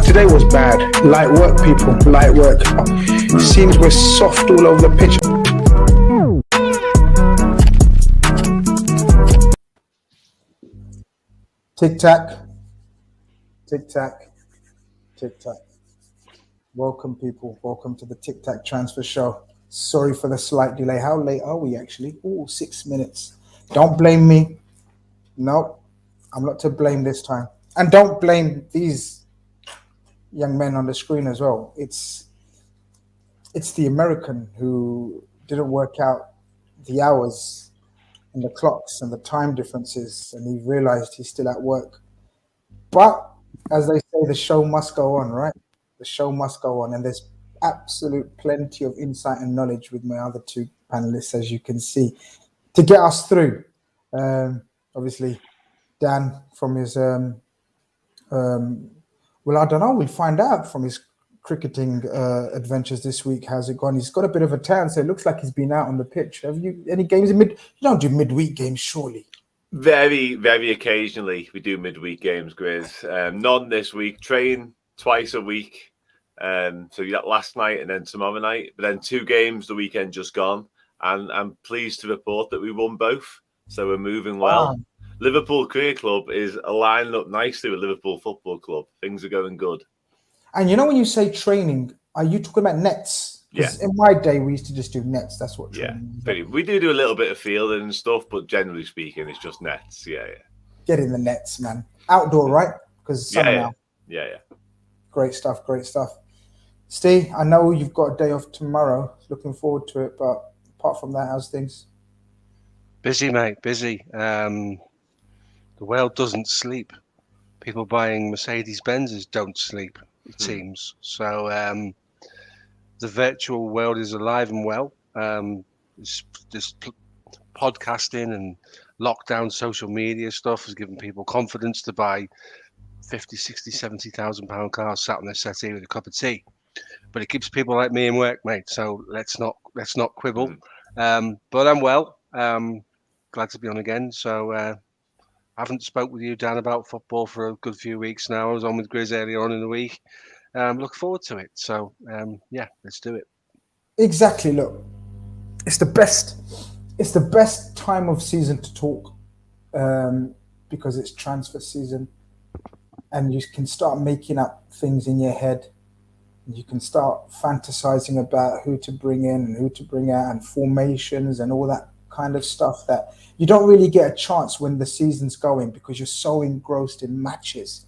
today was bad. Light work, people. Light work. It seems we're soft all over the pitch. Tic tac. Tic tac. Tic tac. Welcome, people. Welcome to the Tic Tac Transfer Show. Sorry for the slight delay. How late are we actually? Oh, 6 minutes. Don't blame me. No, I'm not to blame this time. And don't blame these young men on the screen as well. It's the American who didn't work out the hours and the clocks and the time differences, and he realized he's still at work. But as they say, the show must go on, right? The show must go on, and there's absolute plenty of insight and knowledge with my other two panelists, as you can see, to get us through. Obviously, Dan from his well, I don't know. We'll find out from his cricketing adventures this week. How's it gone? He's got a bit of a tan, so it looks like he's been out on the pitch. Have you any games in mid? You don't do midweek games, surely? Very, very occasionally we do midweek games, Grizz. None this week. Train twice a week. So you got last night and then tomorrow night. But then 2 games the weekend just gone. And I'm pleased to report that we won both. So we're moving well. Wow. Liverpool Career Club is lining up nicely with Liverpool Football Club. Things are going good. And you know when you say training, are you talking about nets? Yeah. In my day, we used to just do nets. That's what training is. Yeah, we do a little bit of fielding and stuff, but generally speaking, it's just nets. Yeah. Get in the nets, man. Outdoor, right? Because it's summer now. Yeah. Great stuff. Steve, I know you've got a day off tomorrow. Looking forward to it. But apart from that, how's things? Busy, mate. Busy. The world doesn't sleep. People buying Mercedes-Benzes don't sleep, it seems. So the virtual world is alive and well. Just podcasting and lockdown social media stuff has given people confidence to buy 50, 60, 70,000 pound cars sat on their settee with a cup of tea. But it keeps people like me in work, mate. So let's not quibble. But I'm well. Glad to be on again. So I haven't spoke with you, Dan, about football for a good few weeks now. I was on with Grizz earlier on in the week. Look forward to it. So yeah, let's do it. Exactly. Look, it's the best time of season to talk because it's transfer season, and you can start making up things in your head. You can start fantasizing about who to bring in and who to bring out and formations and all that kind of stuff that you don't really get a chance when the season's going because you're so engrossed in matches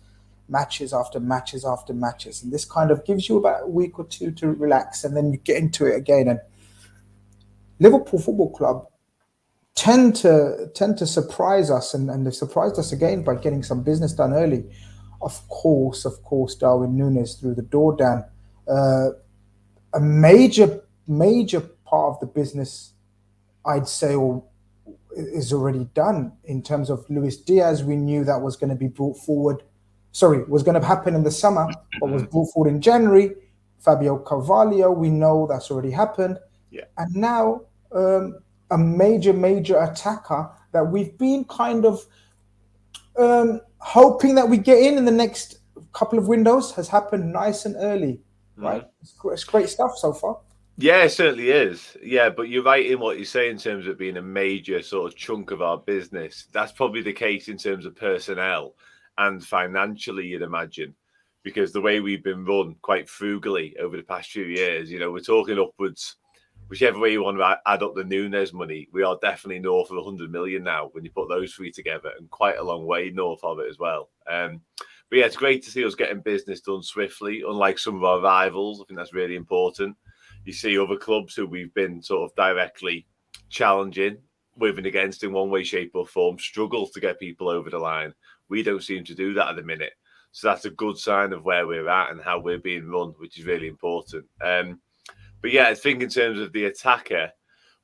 after matches after matches. And this kind of gives you about a week or two to relax, and then you get into it again. And Liverpool Football Club tend to surprise us, and they surprised us again by getting some business done early. Of course, Darwin Nunez through the door, Dan. A major part of the business, I'd say, is already done in terms of Luis Diaz. We knew that was going to be brought forward. Was going to happen in the summer, but was brought forward in January. Fabio Carvalho, we know that's already happened. Yeah. And now a major attacker that we've been kind of hoping that we get in the next couple of windows has happened nice and early, right? It's great stuff so far. Yeah, it certainly is. Yeah, but you're right in what you say in terms of being a major sort of chunk of our business. That's probably the case in terms of personnel and financially, you'd imagine, because the way we've been run quite frugally over the past few years, we're talking upwards, whichever way you want to add up the Nunez money, we are definitely north of 100 million now when you put those 3 together, and quite a long way north of it as well. But yeah, it's great to see us getting business done swiftly, unlike some of our rivals. I think that's really important. You see other clubs who we've been sort of directly challenging with and against in one way, shape or form struggle to get people over the line. We don't seem to do that at the minute. So that's a good sign of where we're at and how we're being run, which is really important. But yeah, I think in terms of the attacker,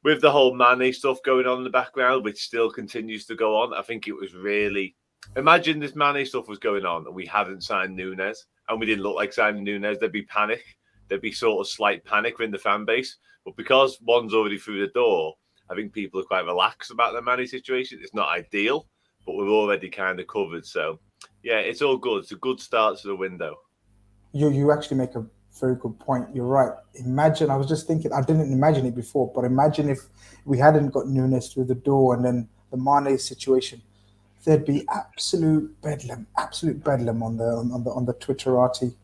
with the whole Mane stuff going on in the background, which still continues to go on, I think it was really... Imagine this Mane stuff was going on and we hadn't signed Nunez and we didn't look like signing Nunez. There'd be panic. There'd be sort of slight panic in the fan base. But because one's already through the door, I think people are quite relaxed about the Mane situation. It's not ideal, but we're already kind of covered. So, yeah, it's all good. It's a good start to the window. You actually make a very good point. You're right. Imagine, I was just thinking, I didn't imagine it before, but imagine if we hadn't got Nunez through the door and then the Mane situation, there'd be absolute bedlam on the Twitterati,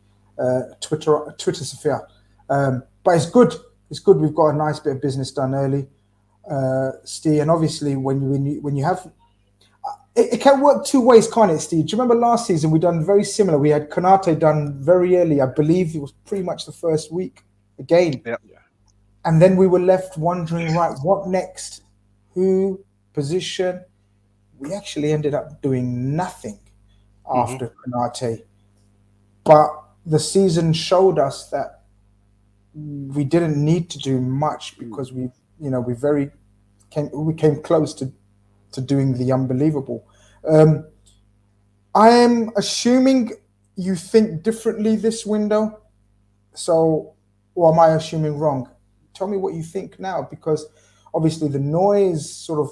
Twitter sphere. But it's good. It's good. We've got a nice bit of business done early, Steve. And obviously, when you have, it can work two ways, can't it, Steve? Do you remember last season we done very similar? We had Konate done very early. I believe it was pretty much the first week again. Yep. And then we were left wondering, right, what next? Who, position? We actually ended up doing nothing after Konate. But the season showed us that we didn't need to do much because we came close to doing the unbelievable. I am assuming you think differently this window. So, or am I assuming wrong? Tell me what you think now, because obviously the noise sort of,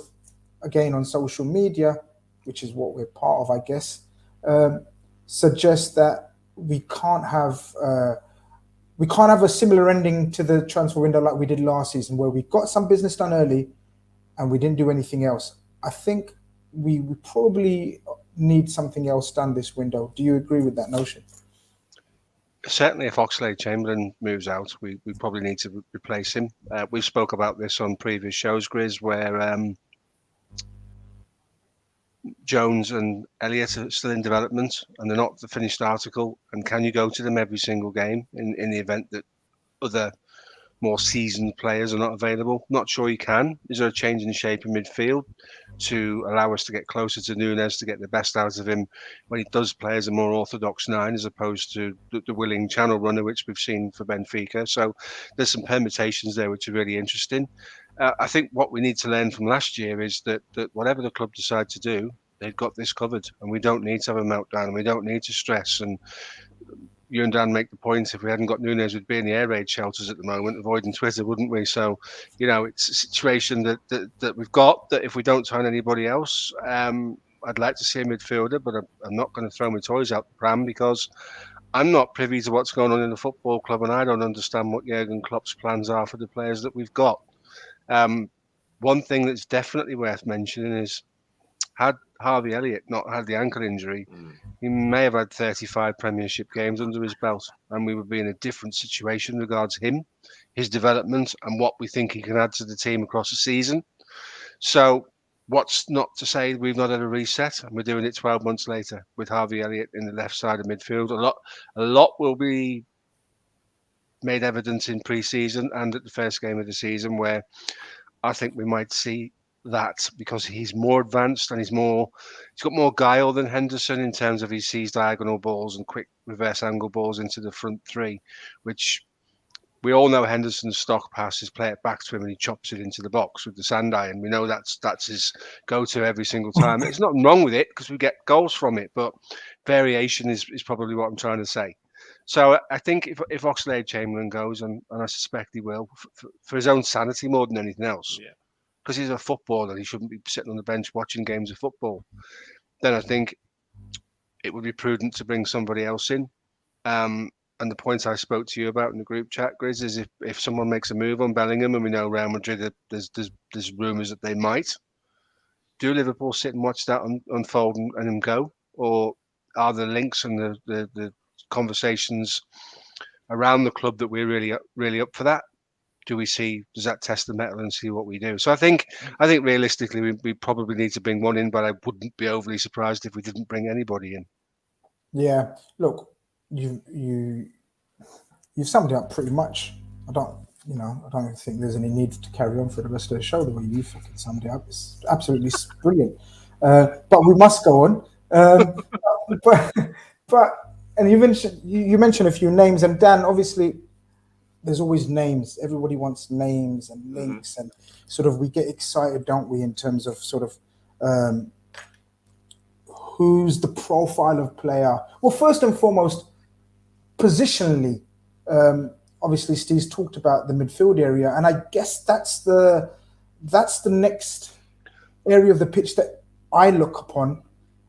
again, on social media, which is what we're part of, I guess, suggests that we can't have a similar ending to the transfer window like we did last season, where we got some business done early and we didn't do anything else. I think we probably need something else done this window. Do you agree with that notion? Certainly, if Oxlade-Chamberlain moves out, we probably need to replace him. We've spoke about this on previous shows, Grizz, where Jones and Elliott are still in development and they're not the finished article. And can you go to them every single game in the event that other more seasoned players are not available? Not sure you can. Is there a change in shape in midfield to allow us to get closer to Nunez, to get the best out of him when he does play as a more orthodox nine, as opposed to the willing channel runner, which we've seen for Benfica? So there's some permutations there which are really interesting. I think what we need to learn from last year is that whatever the club decide to do, they've got this covered, and we don't need to have a meltdown, and we don't need to stress. And you and Dan make the point, if we hadn't got Nunez, we'd be in the air raid shelters at the moment, avoiding Twitter, wouldn't we? So, it's a situation that we've got, that if we don't sign anybody else, I'd like to see a midfielder, but I'm not going to throw my toys out the pram, because I'm not privy to what's going on in the football club, and I don't understand what Jurgen Klopp's plans are for the players that we've got. One thing that's definitely worth mentioning is, had Harvey Elliott not had the ankle injury, he may have had 35 Premiership games under his belt, and we would be in a different situation regards him, his development, and what we think he can add to the team across the season. So what's not to say we've not had a reset, and we're doing it 12 months later with Harvey Elliott in the left side of midfield. A lot will be made evident in pre-season and at the first game of the season, where I think we might see that, because he's more advanced and he's got more guile than Henderson in terms of he sees diagonal balls and quick reverse angle balls into the front three, which we all know Henderson's stock passes, play it back to him and he chops it into the box with the sand iron. We know that's his go-to every single time. There's nothing wrong with it because we get goals from it, but variation is probably what I'm trying to say. So I think if Oxlade-Chamberlain goes, and I suspect he will, for his own sanity more than anything else, because he's a footballer, he shouldn't be sitting on the bench watching games of football, then I think it would be prudent to bring somebody else in. And the point I spoke to you about in the group chat, Grizz, is if someone makes a move on Bellingham, and we know Real Madrid, there's rumours that they might, do Liverpool sit and watch that unfold and him go? Or are the links and the conversations around the club that we're really up for that? Does that test the metal and see what we do? So I think realistically we probably need to bring one in, but I wouldn't be overly surprised if we didn't bring anybody in. Yeah, look, you've summed it up pretty much. I don't think there's any need to carry on for the rest of the show the way you fucking summed it up. It's absolutely brilliant. But we must go on. But and you mentioned a few names, and Dan, obviously, there's always names. Everybody wants names and links, and sort of we get excited, don't we, in terms of sort of who's the profile of player. Well, first and foremost, positionally, obviously Steve's talked about the midfield area, and I guess that's the next area of the pitch that I look upon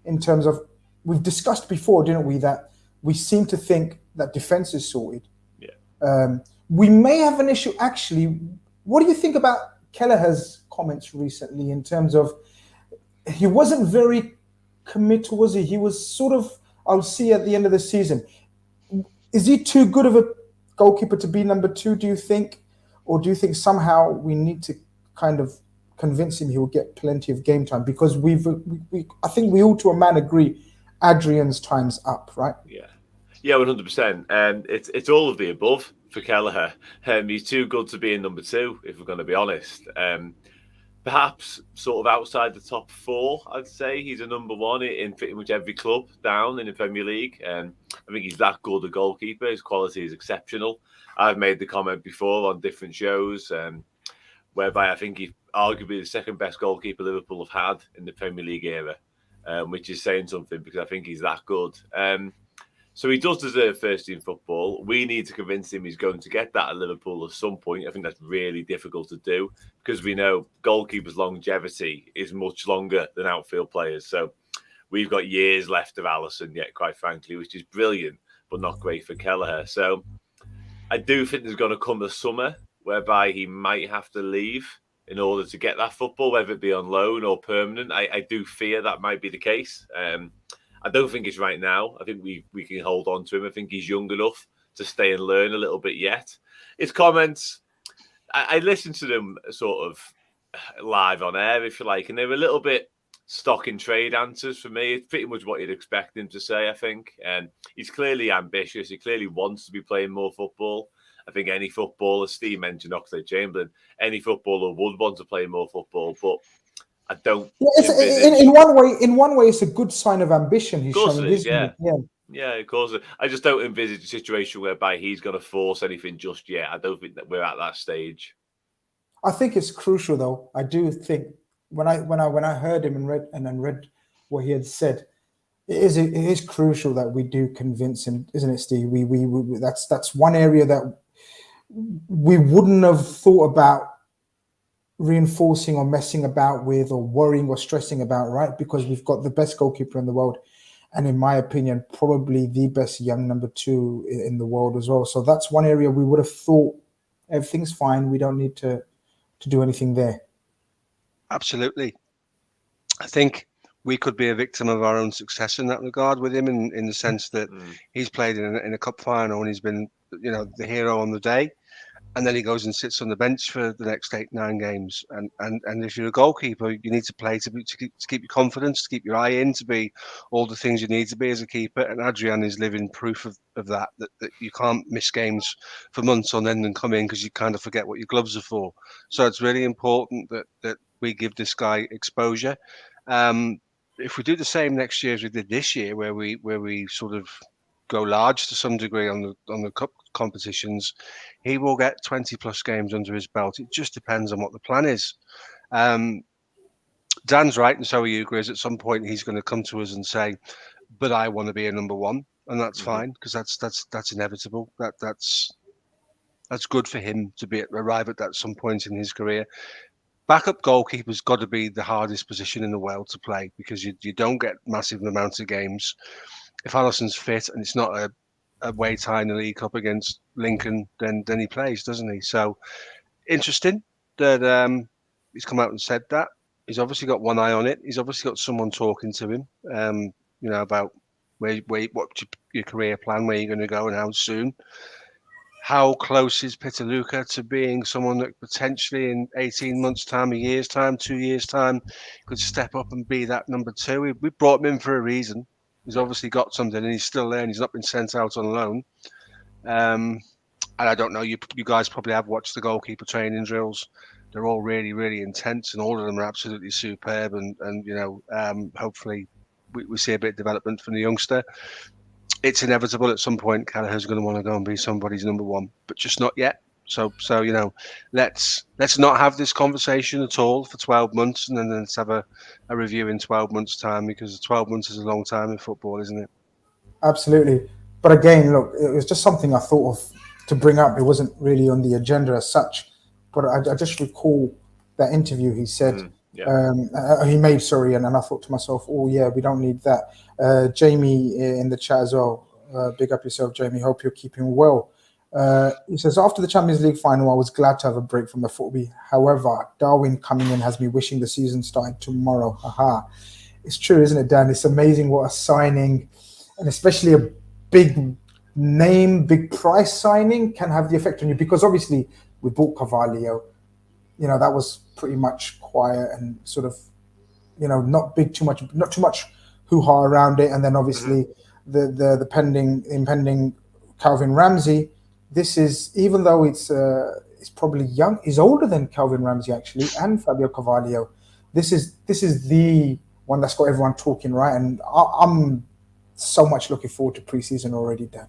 in terms of, we've discussed before, didn't we, that we seem to think that defense is sorted. Yeah. We may have an issue actually. What do you think about Kelleher's comments recently in terms of he wasn't very committal, was he? He was sort of, I'll see at the end of the season. Is he too good of a goalkeeper to be number 2, do you think? Or do you think somehow we need to kind of convince him he will get plenty of game time? Because I think we all to a man agree Adrian's time's up, right? Yeah. Yeah, 100%. It's all of the above for Kelleher. He's too good to be in number 2, if we're going to be honest. Perhaps sort of outside the top 4, I'd say he's a number 1 in pretty much every club down in the Premier League. I think he's that good a goalkeeper. His quality is exceptional. I've made the comment before on different shows, whereby I think he's arguably the second best goalkeeper Liverpool have had in the Premier League era, which is saying something because I think he's that good. So he does deserve first team football. We need to convince him he's going to get that at Liverpool at some point. I think that's really difficult to do because we know goalkeepers' longevity is much longer than outfield players. So we've got years left of Alisson yet, quite frankly, which is brilliant, but not great for Kelleher. So I do think there's going to come a summer whereby he might have to leave in order to get that football, whether it be on loan or permanent. I do fear that might be the case. I don't think it's right now. I think we can hold on to him. I think he's young enough to stay and learn a little bit yet. His comments, I listened to them sort of live on air, if you like, and they were a little bit stock in trade answers for me. It's pretty much what you'd expect him to say, I think. And he's clearly ambitious. He clearly wants to be playing more football. I think any footballer, Steve mentioned Oxlade-Chamberlain, any footballer would want to play more football, but I don't. Yeah, in one way, it's a good sign of ambition he's showing, isn't it? Yeah, of course. I just don't envisage a situation whereby he's going to force anything just yet. I don't think that we're at that stage. I think it's crucial, though. I do think when I heard him and read what he had said, it is crucial that we do convince him, isn't it, Steve? We that's one area that we wouldn't have thought about reinforcing or messing about with or worrying or stressing about, right? Because we've got the best goalkeeper in the world, and in my opinion, probably the best young number 2 in the world as well. So that's one area we would have thought everything's fine. We don't need to do anything there. Absolutely. I think we could be a victim of our own success in that regard with him, in the sense that he's played in a cup final and he's been, the hero on the day. And then he goes and sits on the bench for the next 8-9 games. And if you're a goalkeeper, you need to play to keep your confidence, to keep your eye in, to be all the things you need to be as a keeper. And Adrian is living proof of that you can't miss games for months on end and come in because you kind of forget what your gloves are for. So it's really important that we give this guy exposure. If we do the same next year as we did this year, where we sort of go large to some degree on the cup competitions, he will get 20 plus games under his belt. It just depends on what the plan is. Dan's right, and so are you, Grizz. At some point, he's going to come to us and say, "But I want to be a number 1," and that's fine, because that's inevitable. That's good for him to arrive at that some point in his career. Backup goalkeeper's got to be the hardest position in the world to play, because you don't get massive amounts of games. If Alisson's fit and it's not a away tie in the League Cup against Lincoln, then he plays, doesn't he? So interesting that he's come out and said that. He's obviously got one eye on it. He's obviously got someone talking to him, about what's your career plan, where you're going to go and how soon. How close is Pitaluka to being someone that potentially in 18 months' time, a year's time, 2 years' time, could step up and be that number 2? We brought him in for a reason. He's obviously got something, and he's still there, and he's not been sent out on loan. And I don't know, you guys probably have watched the goalkeeper training drills. They're all really, really intense, and all of them are absolutely superb. And hopefully we see a bit of development from the youngster. It's inevitable at some point Kelleher's going to want to go and be somebody's number 1, but just not yet. So let's not have this conversation at all for 12 months, and then let's have a review in 12 months' time, because 12 months is a long time in football, isn't it? Absolutely. But again, look, it was just something I thought of to bring up. It wasn't really on the agenda as such, but I just recall that interview he said, he made, and I thought to myself, oh yeah, we don't need that. Jamie in the chat as well, Big up yourself, Jamie. Hope you're keeping well. He says, after the Champions League final, I was glad to have a break from the football. However, Darwin coming in has me wishing the season started tomorrow. Haha. It's true, isn't it, Dan? It's amazing what a signing, and especially a big name, big price signing, can have the effect on you. Because obviously, we bought Carvalho. That was pretty much quiet and sort of, not too much hoo-ha around it. And then obviously the impending Calvin Ramsey. This is, even though it's probably young, he's older than Calvin Ramsey actually, and Fabio Carvalho. This is the one that's got everyone talking, right? And I'm so much looking forward to preseason already, Dan.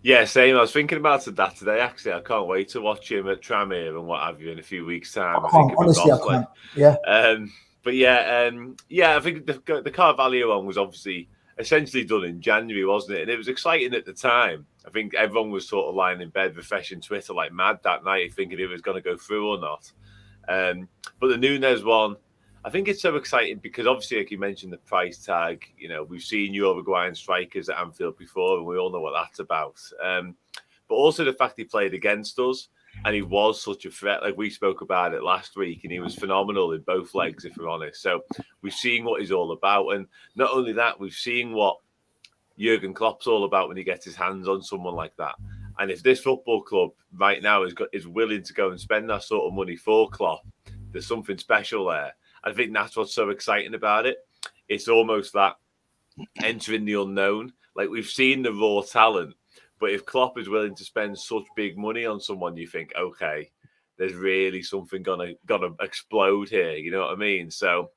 Yeah, same. I was thinking about that today. Actually, I can't wait to watch him at Tranmere and what have you in a few weeks' time. I can't. Yeah. But I think the Carvalho one was obviously essentially done in January, wasn't it? And it was exciting at the time. I think everyone was sort of lying in bed, refreshing Twitter like mad that night, thinking if it was going to go through or not. But the Nunez one, I think it's so exciting because obviously, like you mentioned, the price tag. We've seen Uruguayan strikers at Anfield before, and we all know what that's about. But also the fact he played against us, and he was such a threat. Like we spoke about it last week, and he was phenomenal in both legs, if we're honest. So we've seen what he's all about, and not only that, we've seen what Jurgen Klopp's all about when he gets his hands on someone like that. And if this football club right now is willing to go and spend that sort of money for Klopp, there's something special there. I think that's what's so exciting about it. It's almost that entering the unknown. Like we've seen the raw talent, but if Klopp is willing to spend such big money on someone, you think, okay, there's really something gonna explode here. You know what I mean? So,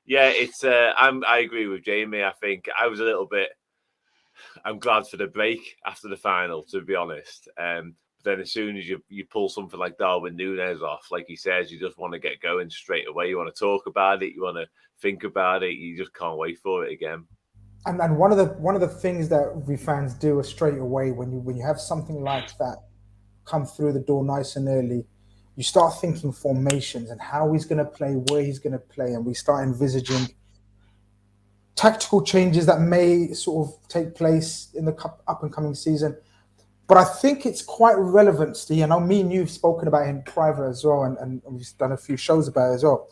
yeah, it's. I agree with Jamie. I think I was a little bit. I'm glad for the break after the final, to be honest. But then as soon as you pull something like Darwin Nunez off, like he says, you just want to get going straight away. You want to talk about it. You want to think about it. You just can't wait for it again. And one of the things that we fans do is straight away when you have something like that come through the door nice and early, you start thinking formations and how he's going to play, where he's going to play, and we start envisaging tactical changes that may sort of take place in the up and coming season. But I think it's quite relevant, Steve. I know me and you've spoken about it in private as well, and we've done a few shows about it as well.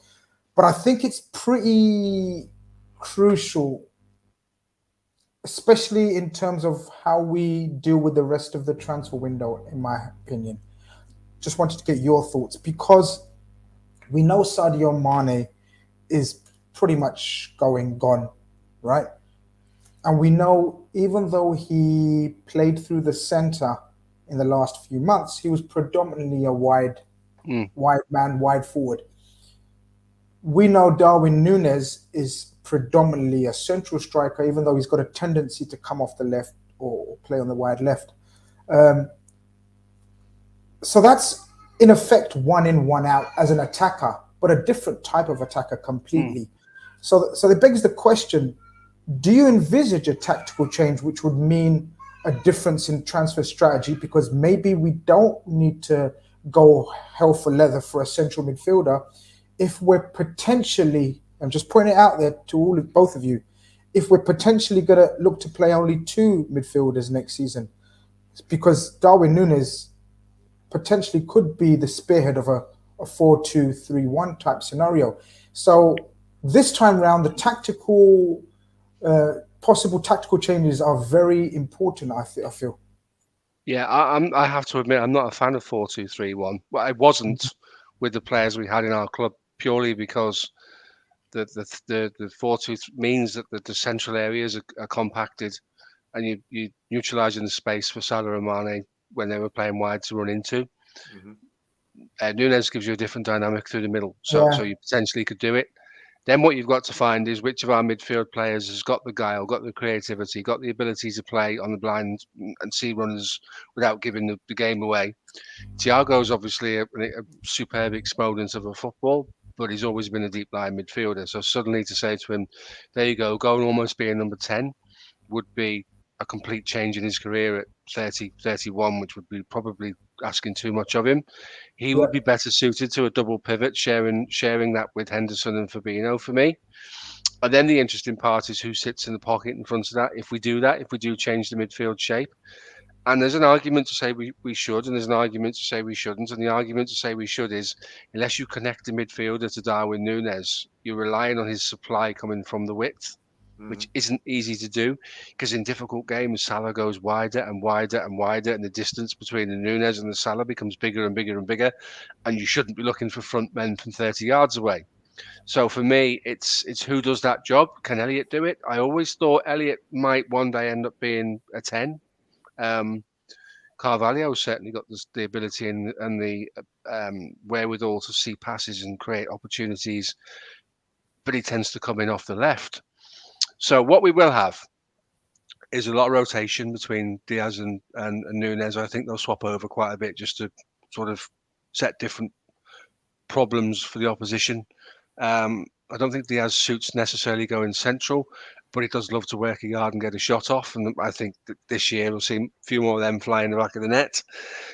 But I think it's pretty crucial, especially in terms of how we deal with the rest of the transfer window, in my opinion. Just wanted to get your thoughts, because we know Sadio Mane is pretty much gone, right? And we know, even though he played through the center in the last few months, he was predominantly a wide man, wide forward. We know Darwin Nunez is predominantly a central striker, even though he's got a tendency to come off the left or play on the wide left. So that's, in effect, one in, one out as an attacker, but a different type of attacker completely. So it begs the question, do you envisage a tactical change which would mean a difference in transfer strategy? Because maybe we don't need to go hell for leather for a central midfielder if we're potentially, I'm just pointing it out there to both of you, if we're potentially going to look to play only two midfielders next season. It's because Darwin Nunez potentially could be the spearhead of a 4-2-3-1 type scenario. So this time round, the possible tactical changes are very important, I feel. Yeah, I have to admit, I'm not a fan of 4-2-3-1. Well, I wasn't with the players we had in our club, purely because the 4-2 means that the central areas are compacted, and you neutralising the space for Salah and Mane when they were playing wide to run into. Nunez gives you a different dynamic through the middle, so you potentially could do it. Then what you've got to find is which of our midfield players has got the guile, got the creativity, got the ability to play on the blind and see runners without giving the game away. Thiago's obviously a superb exponent of a football, but he's always been a deep line midfielder. So suddenly to say to him, there you go and almost be a number 10 would be a complete change in his career at 30, 31, which would be probably asking too much of him. He would be better suited to a double pivot, sharing that with Henderson and Fabinho for me. And then the interesting part is who sits in the pocket in front of that. If we do that, if we do change the midfield shape, and there's an argument to say we should, and there's an argument to say we shouldn't. And the argument to say we should is unless you connect the midfielder to Darwin Nunez, you're relying on his supply coming from the width, which isn't easy to do because in difficult games, Salah goes wider and wider and wider, and the distance between the Nunez and the Salah becomes bigger and bigger and bigger, and you shouldn't be looking for front men from 30 yards away. So for me, it's who does that job. Can Elliott do it? I always thought Elliott might one day end up being a 10. Carvalho certainly got the ability and the wherewithal to see passes and create opportunities, but he tends to come in off the left. So what we will have is a lot of rotation between Diaz and Nunez. I think they'll swap over quite a bit just to sort of set different problems for the opposition. I don't think Diaz suits necessarily going central, but he does love to work a yard and get a shot off. And I think that this year we'll see a few more of them fly in the back of the net.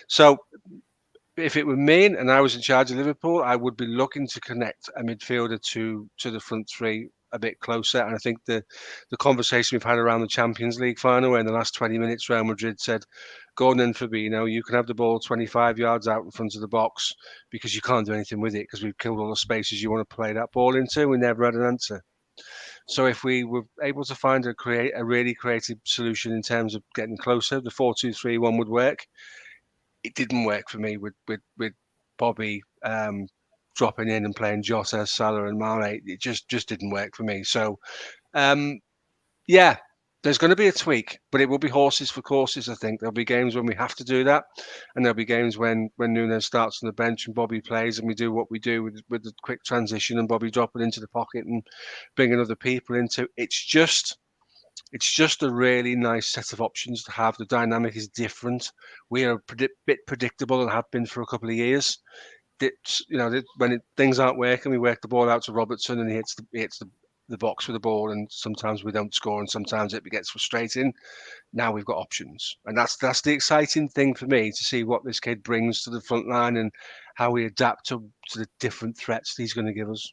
So if it were me and I was in charge of Liverpool, I would be looking to connect a midfielder to the front three a bit closer. And I think the conversation we've had around the Champions League final, where in the last 20 minutes, Real Madrid said, Gordon and Fabinho, you can have the ball 25 yards out in front of the box because you can't do anything with it because we've killed all the spaces you want to play that ball into. We never had an answer. So if we were able to find a really creative solution in terms of getting closer, the 4-2-3-1 would work. It didn't work for me with Bobby dropping in and playing Jota, Salah and Mane. It just didn't work for me. So, yeah, there's going to be a tweak, but it will be horses for courses, I think. There'll be games when we have to do that, and there'll be games when Nunez starts on the bench and Bobby plays, and we do what we do with the quick transition and Bobby dropping into the pocket and bringing other people into. It's just a really nice set of options to have. The dynamic is different. We are a bit predictable and have been for a couple of years. When things aren't working, we work the ball out to Robertson and he hits the box with the ball, and sometimes we don't score and sometimes it gets frustrating. Now we've got options, and that's the exciting thing for me, to see what this kid brings to the front line and how we adapt to the different threats he's going to give us.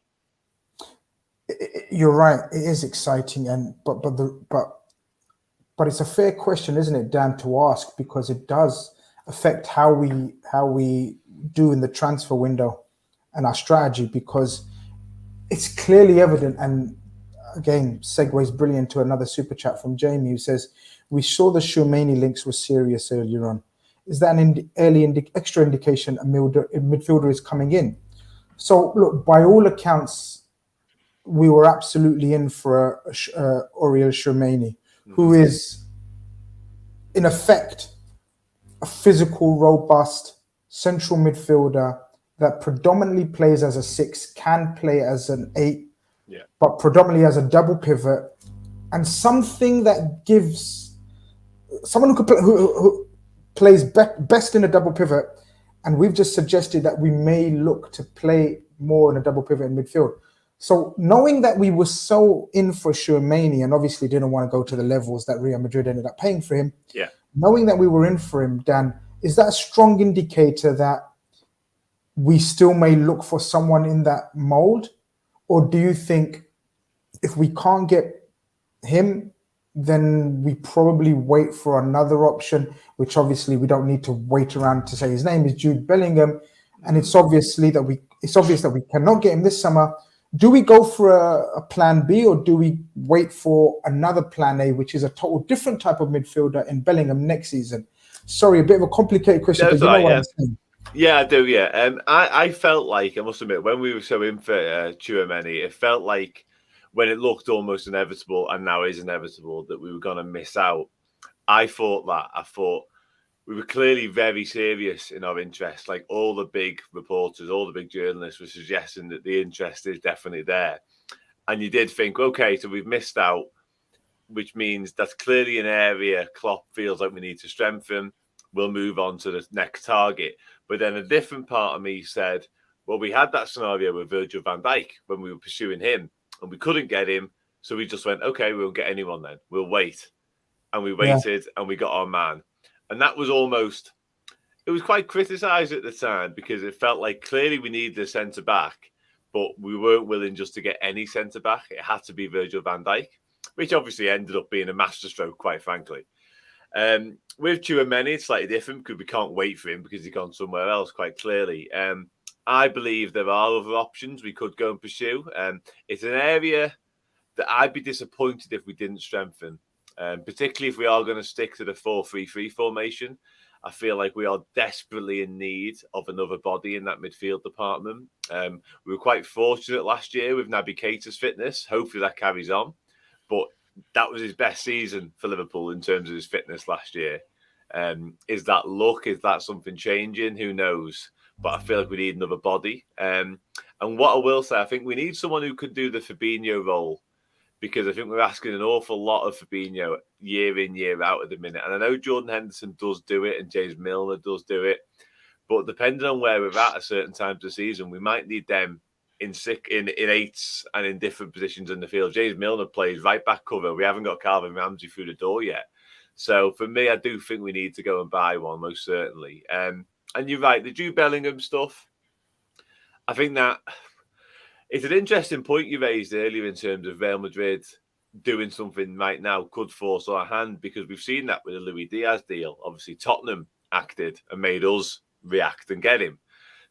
You're right. It is exciting, but it's a fair question, isn't it, Dan, to ask, because it does affect how we do in the transfer window and our strategy, because it's clearly evident. And again, segues brilliant to another super chat from Jamie, who says, "We saw the Tchouaméni links were serious earlier on. Is that an extra indication a midfielder is coming in?" So look, by all accounts, we were absolutely in for Aurier Tchouaméni, who is, in effect, a physical, robust central midfielder that predominantly plays as a 6, can play as an 8, but predominantly as a double pivot, and something that gives someone who plays best in a double pivot. And we've just suggested that we may look to play more in a double pivot in midfield. So knowing that we were so in for Tchouaméni and obviously didn't want to go to the levels that Real Madrid ended up paying for him, knowing that we were in for him, Dan, is that a strong indicator that we still may look for someone in that mold? Or do you think if we can't get him, then we probably wait for another option, which obviously we don't need to wait around to say his name is Jude Bellingham, and it's obvious that we cannot get him this summer. Do we go for a plan B, or do we wait for another plan A, which is a total different type of midfielder in Bellingham next season? Sorry, a bit of a complicated question, but you know what I'm saying. Yeah, I do, yeah. I felt like, I must admit, when we were so in for Tchouaméni, it felt like when it looked almost inevitable, and now is inevitable, that we were going to miss out. I thought we were clearly very serious in our interest. Like, all the big reporters, all the big journalists were suggesting that the interest is definitely there. And you did think, okay, so we've missed out, which means that's clearly an area Klopp feels like we need to strengthen. We'll move on to the next target. But then a different part of me said, well, we had that scenario with Virgil van Dijk when we were pursuing him and we couldn't get him. So we just went, okay, we won't get anyone then. We'll wait. And we waited and we got our man. And that was it was quite criticised at the time because it felt like clearly we needed a centre-back. but we weren't willing just to get any centre-back. It had to be Virgil van Dijk, which obviously ended up being a masterstroke, quite frankly. With Tchouaméni, it's slightly different because we can't wait for him because he's gone somewhere else, quite clearly. I believe there are other options we could go and pursue. It's an area that I'd be disappointed if we didn't strengthen, particularly if we are going to stick to the 4-3-3 formation. I feel like we are desperately in need of another body in that midfield department. We were quite fortunate last year with Naby Keita's fitness. Hopefully that carries on. But that was his best season for Liverpool in terms of his fitness last year. Is that luck? Is that something changing? Who knows? But I feel like we need another body. And what I will say, I think we need someone who could do the Fabinho role, because I think we're asking an awful lot of Fabinho year in, year out at the minute. And I know Jordan Henderson does do it and James Milner does do it. But depending on where we're at certain times of the season, we might need them in eights and in different positions in the field. James Milner plays right back cover. We haven't got Calvin Ramsey through the door yet. So for me, I do think we need to go and buy one, most certainly. And you're right, the Jude Bellingham stuff, I think that it's an interesting point you raised earlier in terms of Real Madrid doing something right now could force our hand, because we've seen that with the Luis Diaz deal. Obviously, Tottenham acted and made us react and get him.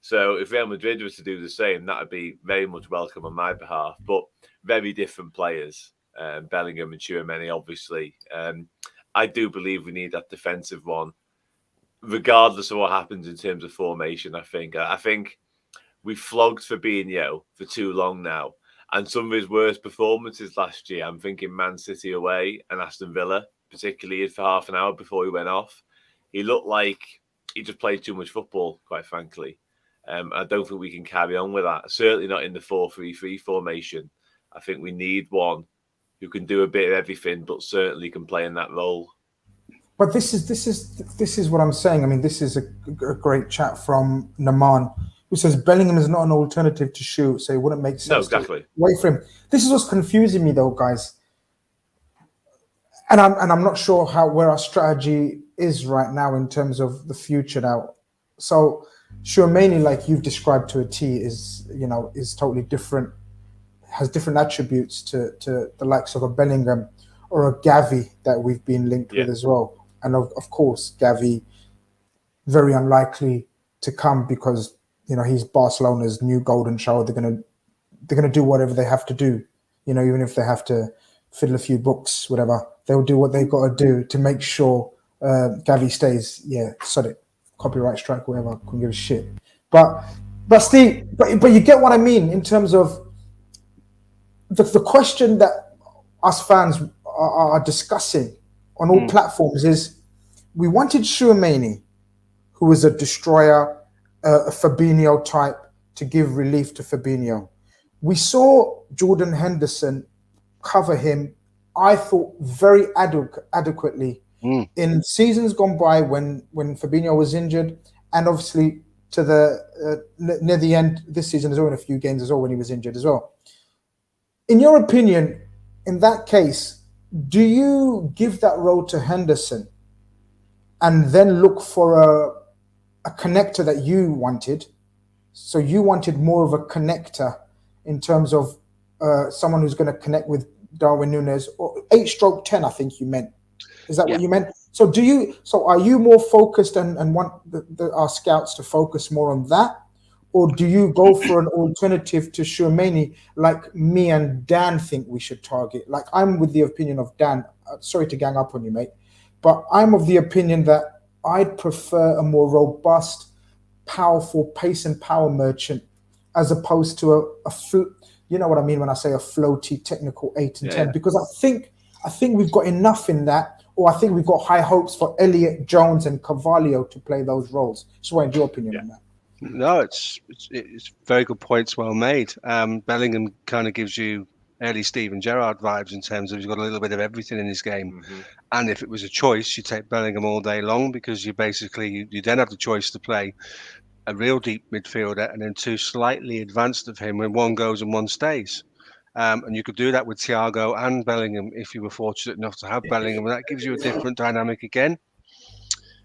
So if Real Madrid was to do the same, that would be very much welcome on my behalf. But very different players, Bellingham and Tchouaméni, obviously. I do believe we need that defensive one, regardless of what happens in terms of formation. I think we flogged Fabinho for too long now. And some of his worst performances last year, I'm thinking Man City away and Aston Villa, particularly for half an hour before he went off. He looked like he just played too much football, quite frankly. I don't think we can carry on with that. Certainly not in the 4-3-3 formation. I think we need one who can do a bit of everything, but certainly can play in that role. But this is what I'm saying. I mean, this is a great chat from Naman, who says Bellingham is not an alternative to Shu, so it wouldn't make sense. No, exactly. To wait for him. This is what's confusing me, though, guys. And I'm not sure where our strategy is right now in terms of the future now. So Tchouaméni, like you've described to a T, is totally different, has different attributes to the likes of a Bellingham or a Gavi that we've been linked with as well. And of course, Gavi, very unlikely to come because he's Barcelona's new golden child. They're gonna do whatever they have to do. Even if they have to fiddle a few books, whatever, they'll do what they've got to do to make sure Gavi stays. Yeah, sod it. Copyright strike, whatever. Couldn't give a shit. But Steve, but you get what I mean in terms of the question that us fans are discussing on all platforms is: we wanted Tchouaméni, who was a destroyer, a Fabinho type, to give relief to Fabinho. We saw Jordan Henderson cover him, I thought, very adequately in seasons gone by when Fabinho was injured, and obviously to the near the end this season as well, in a few games as well when he was injured as well. In your opinion, in that case, do you give that role to Henderson and then look for a connector that you wanted? So you wanted more of a connector in terms of someone who's going to connect with Darwin Nunez, or 8/10, I think you meant. Is that what you meant? So are you more focused and want our scouts to focus more on that? Or do you go for an alternative to Tchouaméni like me and Dan think we should target? Like, I'm with the opinion of Dan. Sorry to gang up on you, mate. But I'm of the opinion that I'd prefer a more robust, powerful pace and power merchant as opposed to you know what I mean when I say a floaty technical 8 and 10, because I think we've got enough in that, or I think we've got high hopes for Elliott, Jones and Carvalho to play those roles. So what's your opinion on that? No, it's very good points, well made. Bellingham kind of gives you early Steven Gerrard vibes in terms of he's got a little bit of everything in his game. And if it was a choice, you take Bellingham all day long, because you then have the choice to play a real deep midfielder and then two slightly advanced of him when one goes and one stays. And you could do that with Thiago and Bellingham if you were fortunate enough to have Bellingham, and that gives you a different dynamic again.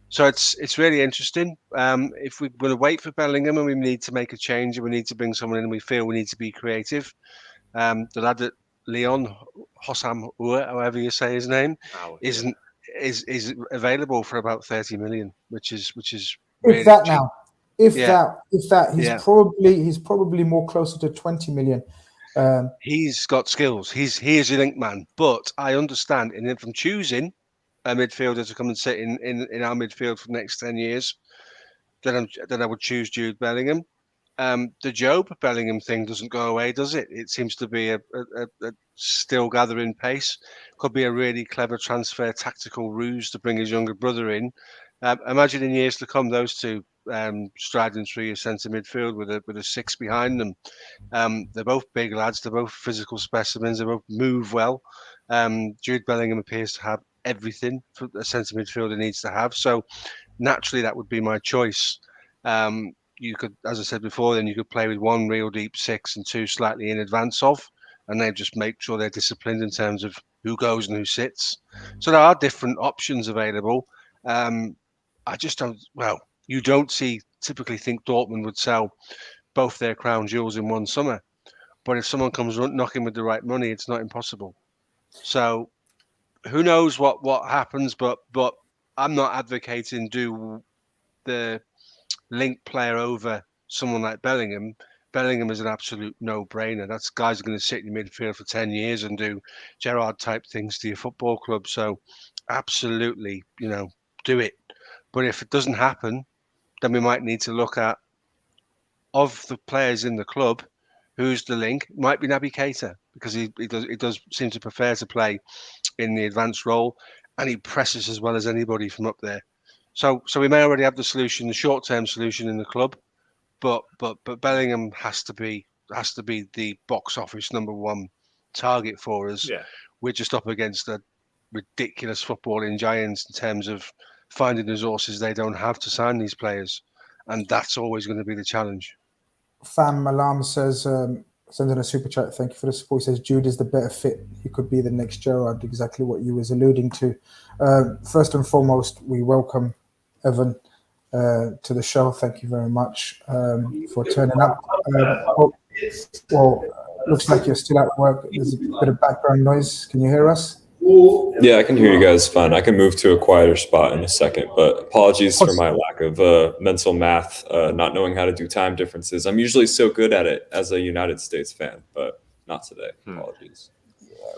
So it's really interesting. If we're going to wait for Bellingham and we need to make a change and we need to bring someone in and we feel we need to be creative, the lad at Leon, Hossam Ur, however you say his name, isn't is available for about 30 million, which is If really that cheap. now, if Yeah. that, he's probably more closer to 20 million. He's got skills. He is a link man. But I understand, and if I'm choosing a midfielder to come and sit in our midfield for the next 10 years, then I would choose Jude Bellingham. The Job Bellingham thing doesn't go away, does it? It seems to be a still gathering pace. Could be a really clever transfer tactical ruse to bring his younger brother in. Imagine in years to come, those two striding through your centre midfield with a six behind them. They're both big lads. They're both physical specimens. They both move well. Jude Bellingham appears to have everything for a centre midfielder needs to have. So naturally, that would be my choice. You could, as I said before, then you could play with one real deep six and two slightly in advance of, and they just make sure they're disciplined in terms of who goes and who sits. So there are different options available. I just don't. Well, you don't typically think Dortmund would sell both their crown jewels in one summer, but if someone comes knocking with the right money, it's not impossible. So who knows what happens? But I'm not advocating do the link player over someone like Bellingham. Bellingham is an absolute no-brainer. That's guys are going to sit in midfield for 10 years and do Gerrard type things to your football club. So absolutely, do it. But if it doesn't happen, then we might need to look at, of the players in the club, who's the link. It might be Naby Keita, because he does seem to prefer to play in the advanced role, and he presses as well as anybody from up there. So we may already have the solution, the short-term solution in the club, but Bellingham has to be the box office number one target for us. Yeah. We're just up against a ridiculous footballing giants in terms of finding resources they don't have to sign these players, and that's always going to be the challenge. Fam Alarm says, sends in a super chat. Thank you for the support. He says Jude is the better fit. He could be the next Gerrard. Exactly what you was alluding to. First and foremost, we welcome Evan to the show. Thank you very much for turning up. Well, looks like you're still at work. There's a bit of background noise. Can you hear us? Yeah, I can hear you guys fine. I can move to a quieter spot in a second, but apologies for my lack of mental math, not knowing how to do time differences. I'm usually so good at it as a United States fan, but not today. Apologies.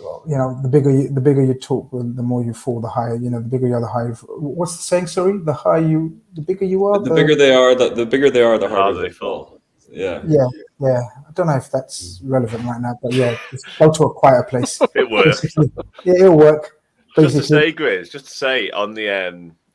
Well, the bigger you talk, the more you fall. The higher, the bigger you are, the higher. What's the saying? Sorry, the bigger you are, the bigger they are, the harder they fall. Yeah. I don't know if that's relevant right now, but yeah, just go to a quieter place. It works. Yeah, it'll work. Basically. Just to say, Grizz, just to say on the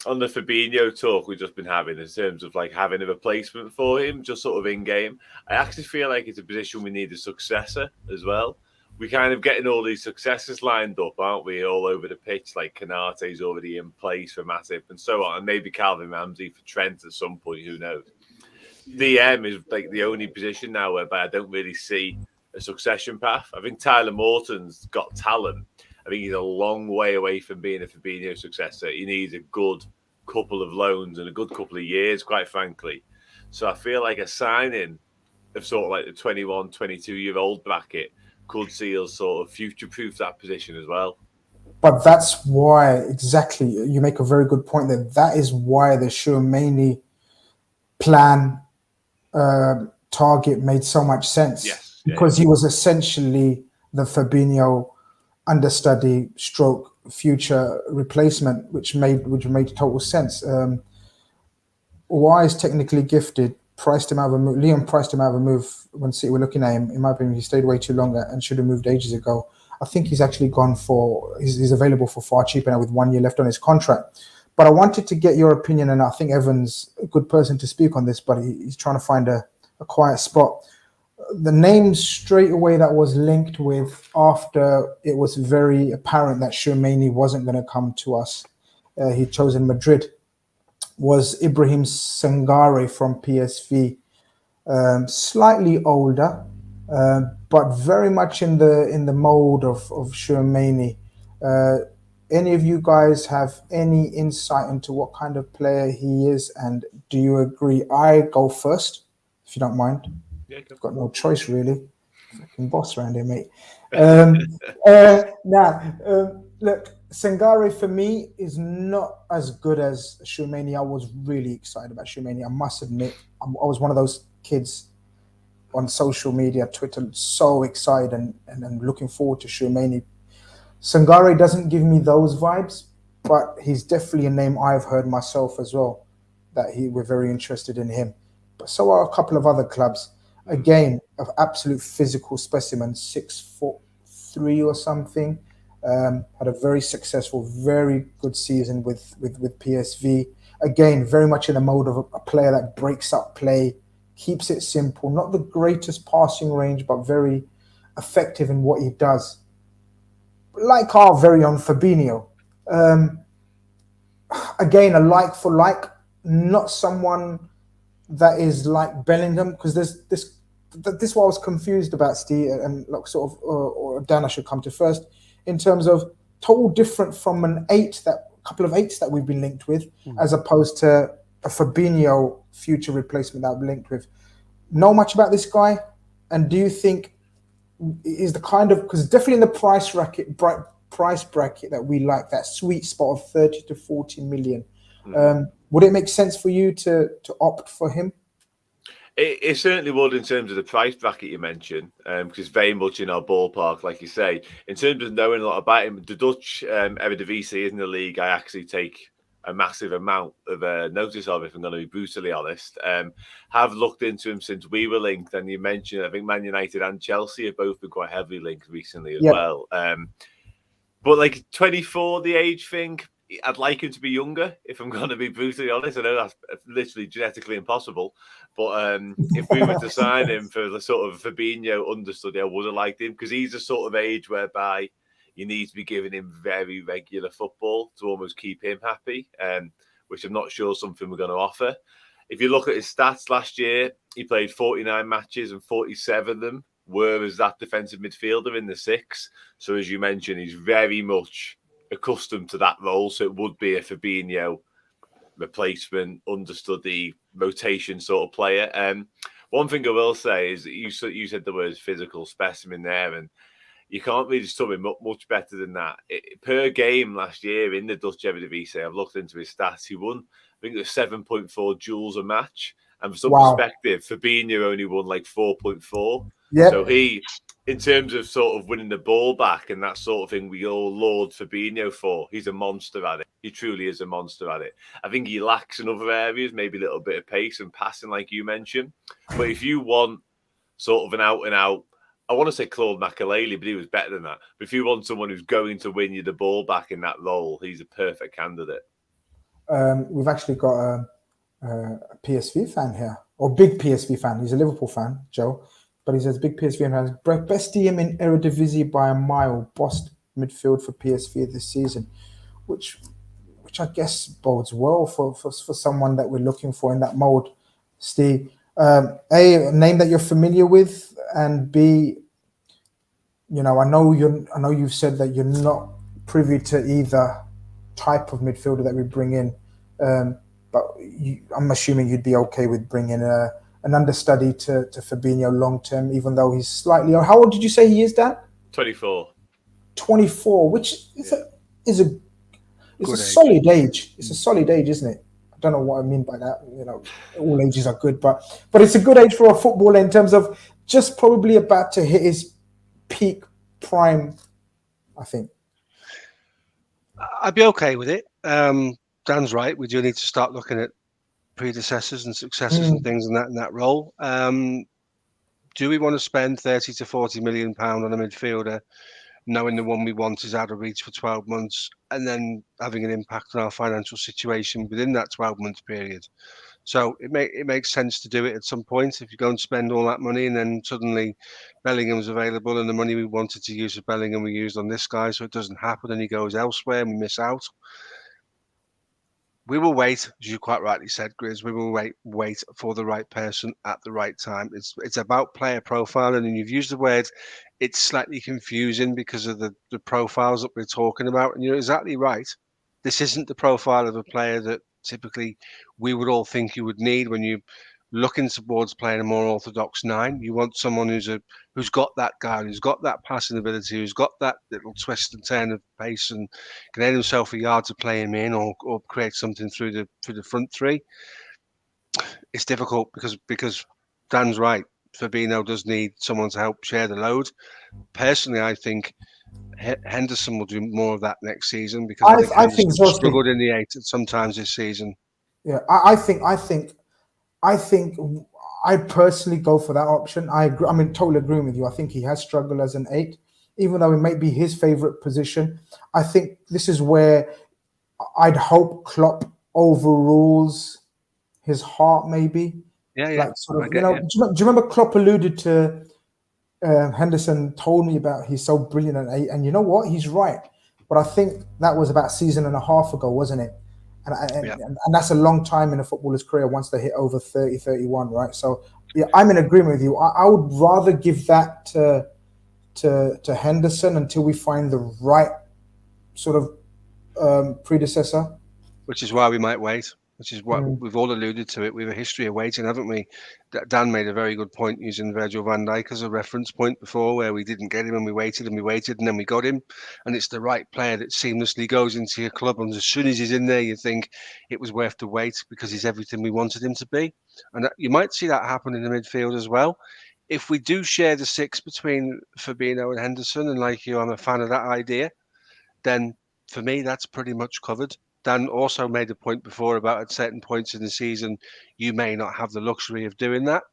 Fabinho talk we've just been having in terms of like having a replacement for him, just sort of in game. I actually feel like it's a position we need a successor as well. We're kind of getting all these successors lined up, aren't we, all over the pitch? Like Konate's already in place for Matip and so on, and maybe Calvin Ramsey for Trent at some point. Who knows? DM is like the only position now whereby I don't really see a succession path. I think Tyler Morton's got talent. I think he's a long way away from being a Fabinho successor. He needs a good couple of loans and a good couple of years, quite frankly. So I feel like a signing of sort of like the 21, 22-year-old bracket could see us sort of future-proof that position as well. But that's why, exactly, you make a very good point there. That is why the Tchouaméni plan target made so much sense. Yes. Because he was essentially the Fabinho understudy stroke future replacement, which made total sense. Wise, technically gifted, priced him out of a move. Leon priced him out of a move when City were looking at him. In my opinion, he stayed way too long and should have moved ages ago. I think he's actually he's available for far cheaper now with 1 year left on his contract. But I wanted to get your opinion, and I think Evan's a good person to speak on this, but he's trying to find a quiet spot. The name straight away that was linked with after it was very apparent that Tchouaméni wasn't going to come to us, he'd chosen Madrid, was Ibrahim Sangare from PSV. Slightly older, but very much in the mold of Tchouaméni. any of you guys have any insight into what kind of player he is, and do you agree? I go first, if you don't mind. Yeah, I've got no choice really. Fucking boss around here, mate. Look, Sangare for me is not as good as Shumeni. I was really excited about Shumeni. I must admit, I was one of those kids on social media, Twitter, so excited and looking forward to Shumeni. Sangare doesn't give me those vibes, but he's definitely a name I've heard myself as well, that we're very interested in him. But so are a couple of other clubs. Again, of absolute physical specimen, 6'3" or something. Had a very successful, very good season with PSV. Again, very much in the mode of a player that breaks up play, keeps it simple, not the greatest passing range, but very effective in what he does. Like our very own Fabinho. Again, a like for like, not someone that is like Bellingham, because there's this what I was confused about, Steve, and like sort of, or Dan, I should come to first, in terms of total different from a couple of eights that we've been linked with, as opposed to a Fabinho future replacement that we're linked with. Know much about this guy, and do you think is the kind of, because definitely in the price bracket that we like, that sweet spot of 30 to 40 million. Would it make sense for you to opt for him? It certainly would in terms of the price bracket you mentioned, because it's very much in our ballpark, like you say. In terms of knowing a lot about him, the Dutch Eredivisie isn't a league I actually take a massive amount of notice of, if I'm going to be brutally honest. Have looked into him since we were linked, and you mentioned, I think Man United and Chelsea have both been quite heavily linked recently as well. But like 24, the age thing, I'd like him to be younger, if I'm going to be brutally honest. I know that's literally genetically impossible. But if we were to sign him for the sort of Fabinho understudy, I would have liked him, because he's a sort of age whereby you need to be giving him very regular football to almost keep him happy, which I'm not sure something we're going to offer. If you look at his stats last year, he played 49 matches and 47 of them were as that defensive midfielder in the six. So as you mentioned, he's very much accustomed to that role. So it would be a Fabinho replacement, understudy, rotation sort of player. One thing I will say is that you said the word physical specimen there, and you can't really sum him up much better than that. Per game last year in the Dutch Eredivisie, I've looked into his stats. He won, I think it was 7.4 joules a match. And for some perspective, Fabinho only won like 4.4. Yep. So he, in terms of sort of winning the ball back and that sort of thing, we all laud Fabinho for. He's a monster at it. He truly is a monster at it. I think he lacks in other areas, maybe a little bit of pace and passing, like you mentioned. But if you want sort of an out-and-out, I want to say Claude Makelele, but he was better than that. But if you want someone who's going to win you the ball back in that role, he's a perfect candidate. We've actually got a PSV fan here, or big PSV fan. He's a Liverpool fan, Joe, but he says big PSV fan. Best DM in Eredivisie by a mile. Bossed midfield for PSV this season, which I guess bodes well for someone that we're looking for in that mode. Steve, A, a name that you're familiar with, and B, I know you've said that you're not privy to either type of midfielder that we bring in, but I'm assuming you'd be okay with bringing an understudy to Fabinho long term, even though he's slightly. How old did you say he is, Dan? 24. 24, which is a solid age. It's a solid age, isn't it? I don't know what I mean by that. All ages are good, but it's a good age for a footballer in terms of just probably about to hit his peak prime, I think. I'd be okay with it. Dan's right. We do need to start looking at predecessors and successors and things in that role. Do we want to spend 30 to 40 million pound on a midfielder, knowing the one we want is out of reach for 12 months, and then having an impact on our financial situation within that 12-month period? So it makes sense to do it at some point. If you go and spend all that money and then suddenly Bellingham's available and the money we wanted to use for Bellingham we used on this guy, so it doesn't happen and he goes elsewhere and we miss out. We will wait, as you quite rightly said, Grizz. We will wait for the right person at the right time. It's about player profile, and you've used the word. It's slightly confusing because of the profiles that we're talking about, and you're exactly right. This isn't the profile of a player that typically we would all think you would need when you looking towards playing a more orthodox nine. You want someone who's got that guy, who's got that passing ability, who's got that little twist and turn of pace, and can aid himself a yard to play him in, or create something through the front three. It's difficult because Dan's right. Fabinho does need someone to help share the load. Personally, I think Henderson will do more of that next season because I think Henderson struggled in the 8 sometimes this season. Yeah, I think I personally go for that option. I agree. I mean, totally agree with you. I think he has struggled as an 8, even though it may be his favorite position. I think this is where I'd hope Klopp overrules his heart, maybe. Yeah. Like sort of, do you remember Klopp alluded to Henderson told me about he's so brilliant at 8, and you know what? He's right. But I think that was about a season and a half ago, wasn't it? And that's a long time in a footballer's career once they hit over 30, 31, right? So, yeah, I'm in agreement with you. I would rather give that to Henderson until we find the right sort of predecessor. Which is why we might wait. Which is what we've all alluded to it. We have a history of waiting, haven't we? Dan made a very good point using Virgil van Dijk as a reference point before, where we didn't get him and we waited and then we got him. And it's the right player that seamlessly goes into your club. And as soon as he's in there, you think it was worth the wait because he's everything we wanted him to be. And you might see that happen in the midfield as well. If we do share the 6 between Fabinho and Henderson, and like you, I'm a fan of that idea, then for me, that's pretty much covered. Dan also made a point before about at certain points in the season, you may not have the luxury of doing that.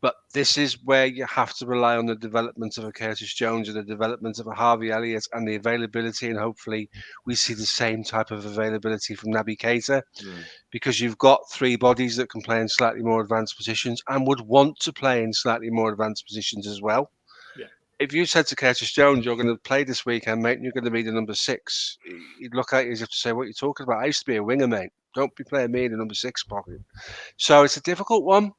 But this is where you have to rely on the development of a Curtis Jones and the development of a Harvey Elliott and the availability. And hopefully we see the same type of availability from Naby Keita because you've got 3 bodies that can play in slightly more advanced positions and would want to play in slightly more advanced positions as well. If you said to Curtis Jones, you're going to play this weekend, mate, and you're going to be the number 6, he'd look at you as if to say, what are you talking about? I used to be a winger, mate. Don't be playing me in the number 6 pocket. So it's a difficult one.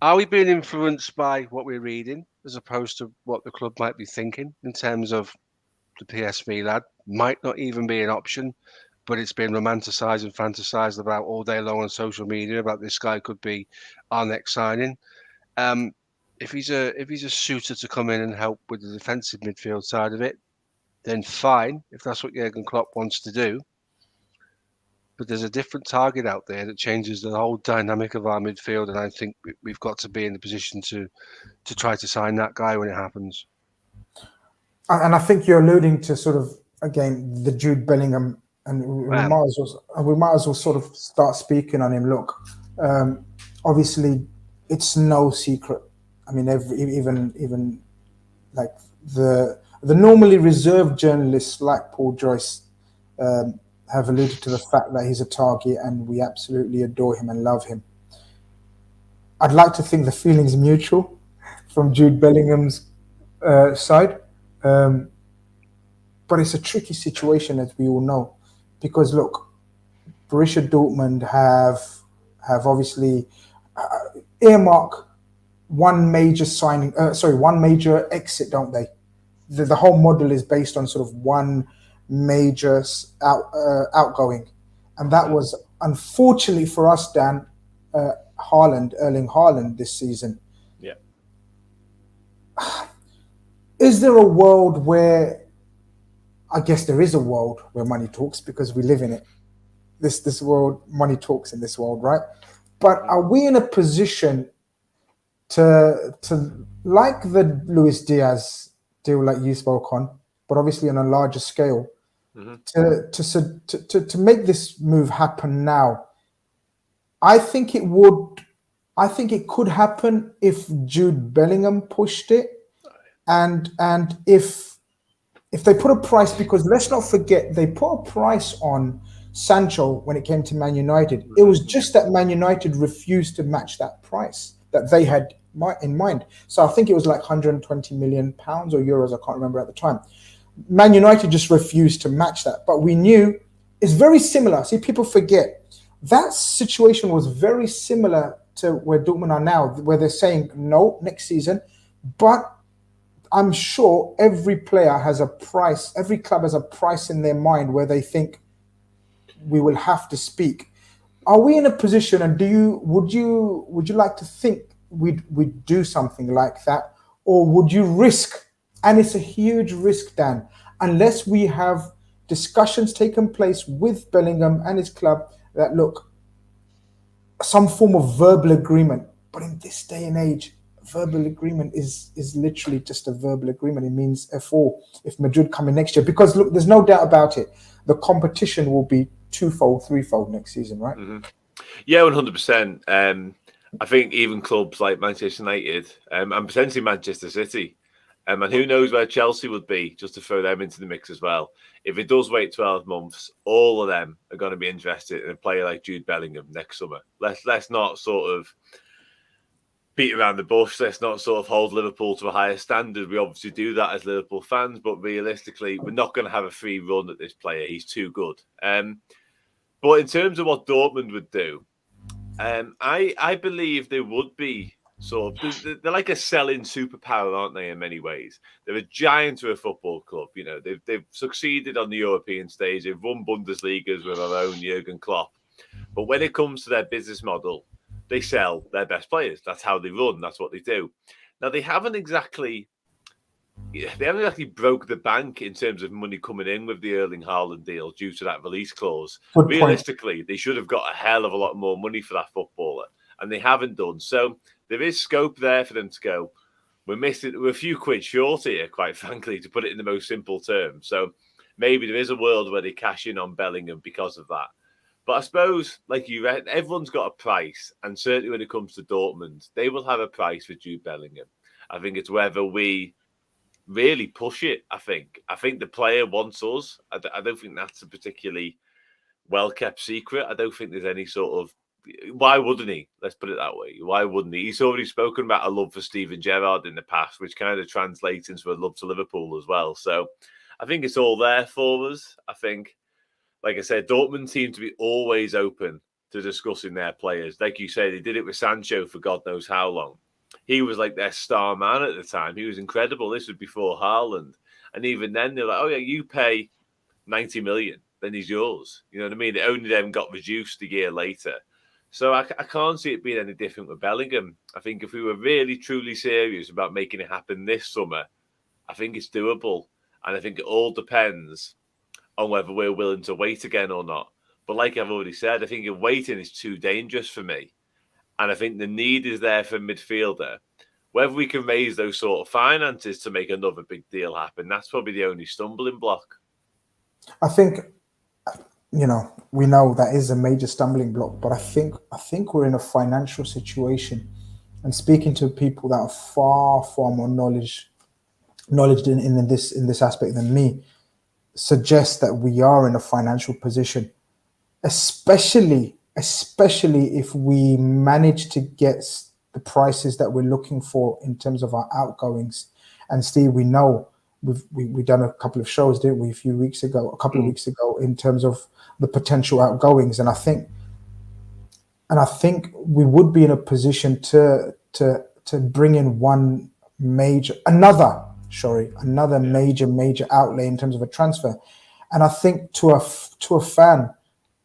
Are we being influenced by what we're reading as opposed to what the club might be thinking in terms of the PSV lad? Might not even be an option, but it's been romanticised and fantasised about all day long on social media about this guy could be our next signing. If he's a suitor to come in and help with the defensive midfield side of it, then fine, if that's what Jurgen Klopp wants to do. But there's a different target out there that changes the whole dynamic of our midfield, and I think we've got to be in the position to try to sign that guy when it happens. And I think you're alluding to sort of, again, the Jude Bellingham, and we might as well sort of start speaking on him. Look, obviously, it's no secret. I mean, even like the normally reserved journalists like Paul Joyce have alluded to the fact that he's a target, and we absolutely adore him and love him. I'd like to think the feeling's mutual from Jude Bellingham's side, but it's a tricky situation, as we all know, because look, Borussia Dortmund have obviously earmarked one major exit, don't they? The whole model is based on sort of one major outgoing, and that was, unfortunately for us, Dan, Erling Haaland this season. Yeah. Is there a world where, I guess there is a world where money talks, because we live in it. This world, money talks in this world, right? But are we in a position to like the Luis Diaz deal like you spoke on, but obviously on a larger scale, to make this move happen now? I think it could happen if Jude Bellingham pushed it, and if they put a price, because let's not forget they put a price on Sancho when it came to Man United. It was just that Man United refused to match that price that they had in mind. So I think it was like 120 million pounds or euros, I can't remember at the time. Man United just refused to match that. But we knew It's very similar. See, people forget that situation was very similar to where Dortmund are now, where they're saying no next season. But I'm sure every player has a price. Every club has a price in their mind where they think we will have to speak. Are we in a position, and would you like to think we'd do something like that, or would you risk? And it's a huge risk, Dan, unless we have discussions taken place with Bellingham and his club that look, some form of verbal agreement. But in this day and age, verbal agreement is literally just a verbal agreement. It means F4 if Madrid come in next year, because look, there's no doubt about it. The competition will be twofold, threefold next season, right? Mm-hmm. Yeah, 100%. I think even clubs like Manchester United and potentially Manchester City, and who knows where Chelsea would be, just to throw them into the mix as well. If it does wait 12 months, all of them are going to be interested in a player like Jude Bellingham next summer. Let's not sort of beat around the bush. Let's not sort of hold Liverpool to a higher standard. We obviously do that as Liverpool fans, but realistically, we're not going to have a free run at this player. He's too good. But in terms of what Dortmund would do, I believe they would be sort of, they're like a selling superpower, aren't they, in many ways? They're a giant of a football club. You know, they've succeeded on the European stage. They've won Bundesligas with our own Jurgen Klopp. But when it comes to their business model, they sell their best players. That's how they run. That's what they do. Now, they haven't exactly broke the bank in terms of money coming in with the Erling Haaland deal due to that release clause. Good Realistically, they should have got a hell of a lot more money for that footballer, and they haven't done. So there is scope there for them to go, we're a few quid short here, quite frankly, to put it in the most simple terms. So maybe there is a world where they cash in on Bellingham because of that. But I suppose, like you read, everyone's got a price, and certainly when it comes to Dortmund, they will have a price for Jude Bellingham. I think it's whether we really push it. I think the player wants us. I don't think that's a particularly well-kept secret. I don't think there's any sort of, why wouldn't he? Let's put it that way. Why wouldn't he? He's already spoken about a love for Steven Gerrard in the past, which kind of translates into a love to Liverpool as well. So I think it's all there for us. I think, like I said, Dortmund seem to be always open to discussing their players. Like you say, they did it with Sancho for God knows how long. He was like their star man at the time. He was incredible. This was before Haaland. And even then, they're like, oh, yeah, you pay 90 million, then he's yours. You know what I mean? It only then got reduced a year later. So I can't see it being any different with Bellingham. I think if we were really, truly serious about making it happen this summer, I think it's doable. And I think it all depends on whether we're willing to wait again or not. But like I've already said, I think waiting is too dangerous for me. And I think the need is there for a midfielder. Whether we can raise those sort of finances to make another big deal happen, that's probably the only stumbling block. I think, we know that is a major stumbling block, but I think we're in a financial situation, and speaking to people that are far, far more knowledge in this aspect than me, suggests that we are in a financial position, especially if we manage to get the prices that we're looking for in terms of our outgoings. And Steve, we know we've done a couple of shows, didn't we, a couple of weeks ago, in terms of the potential outgoings. And I think we would be in a position to bring in another major outlay in terms of a transfer. And I think to a fan,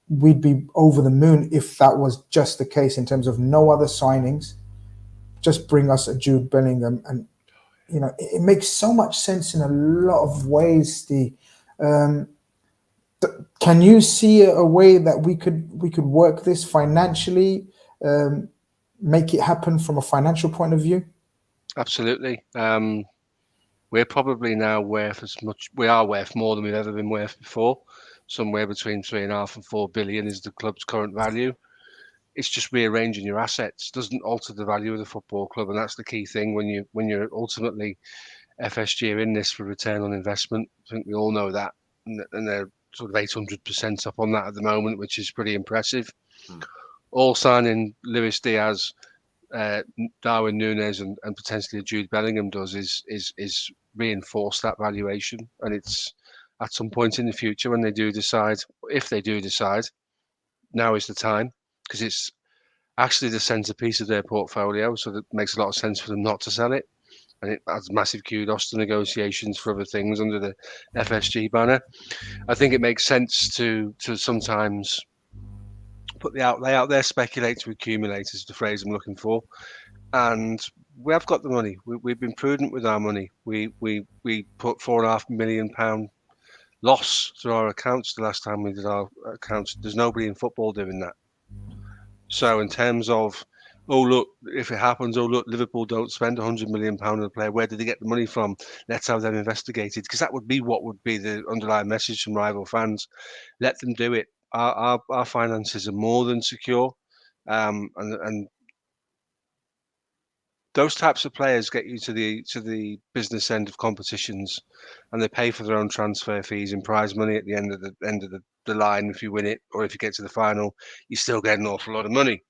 we'd be over the moon if that was just the case, in terms of no other signings, just bring us a Jude Bellingham. And it makes so much sense in a lot of ways, Steve. Can you see a way that we could work this financially, make it happen from a financial point of view? Absolutely. We're probably now worth more than we've ever been worth before. Somewhere between 3.5 and 4 billion is the club's current value. It's just rearranging your assets. It doesn't alter the value of the football club, and that's the key thing when you're ultimately FSG are in this for return on investment. I think we all know that, and they're sort of 800% up on that at the moment, which is pretty impressive. All signing Luis Diaz, Darwin Nunez, and potentially Jude Bellingham does is reinforce that valuation, and at some point in the future when they do decide, if they do decide, now is the time, because it's actually the centerpiece of their portfolio. So that makes a lot of sense for them not to sell it. And it adds massive kudos to negotiations for other things under the FSG banner. I think it makes sense to sometimes put the outlay out there, speculate to accumulate is the phrase I'm looking for. And we have got the money. We've been prudent with our money. We put £4.5 million loss through our accounts the last time we did our accounts. There's nobody in football doing that. So in terms of, oh look, if it happens, oh look, Liverpool don't spend £100 million on a player. Where did they get the money from? Let's have them investigated, because that would be what would be the underlying message from rival fans. Let them do it. Our finances are more than secure, and those types of players get you to the business end of competitions, and they pay for their own transfer fees and prize money at the end of the line. If you win it, or if you get to the final, you still get an awful lot of money.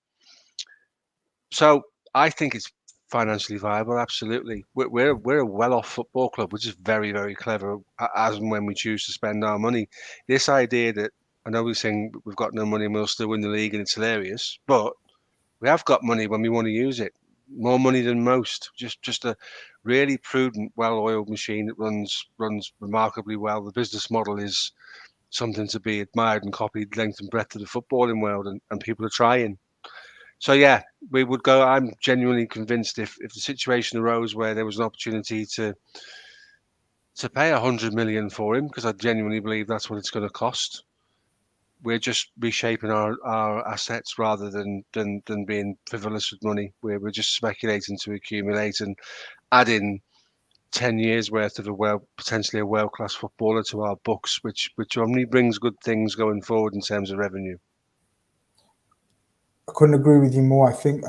So I think it's financially viable. Absolutely, we're a well-off football club, which is very, very clever as and when we choose to spend our money. This idea that, I know we're saying we've got no money and we'll still win the league and it's hilarious, but we have got money when we want to use it. More money than most. Just a really prudent, well-oiled machine that runs remarkably well. The business model is something to be admired and copied length and breadth of the footballing world, and people are trying. So yeah, we would go. I'm genuinely convinced if the situation arose where there was an opportunity to pay 100 million for him, because I genuinely believe that's what it's going to cost. We're just reshaping our assets rather than being frivolous with money. We're just speculating to accumulate and adding 10 years worth of potentially a world-class footballer to our books, which only brings good things going forward in terms of revenue. I couldn't agree with you more. I think,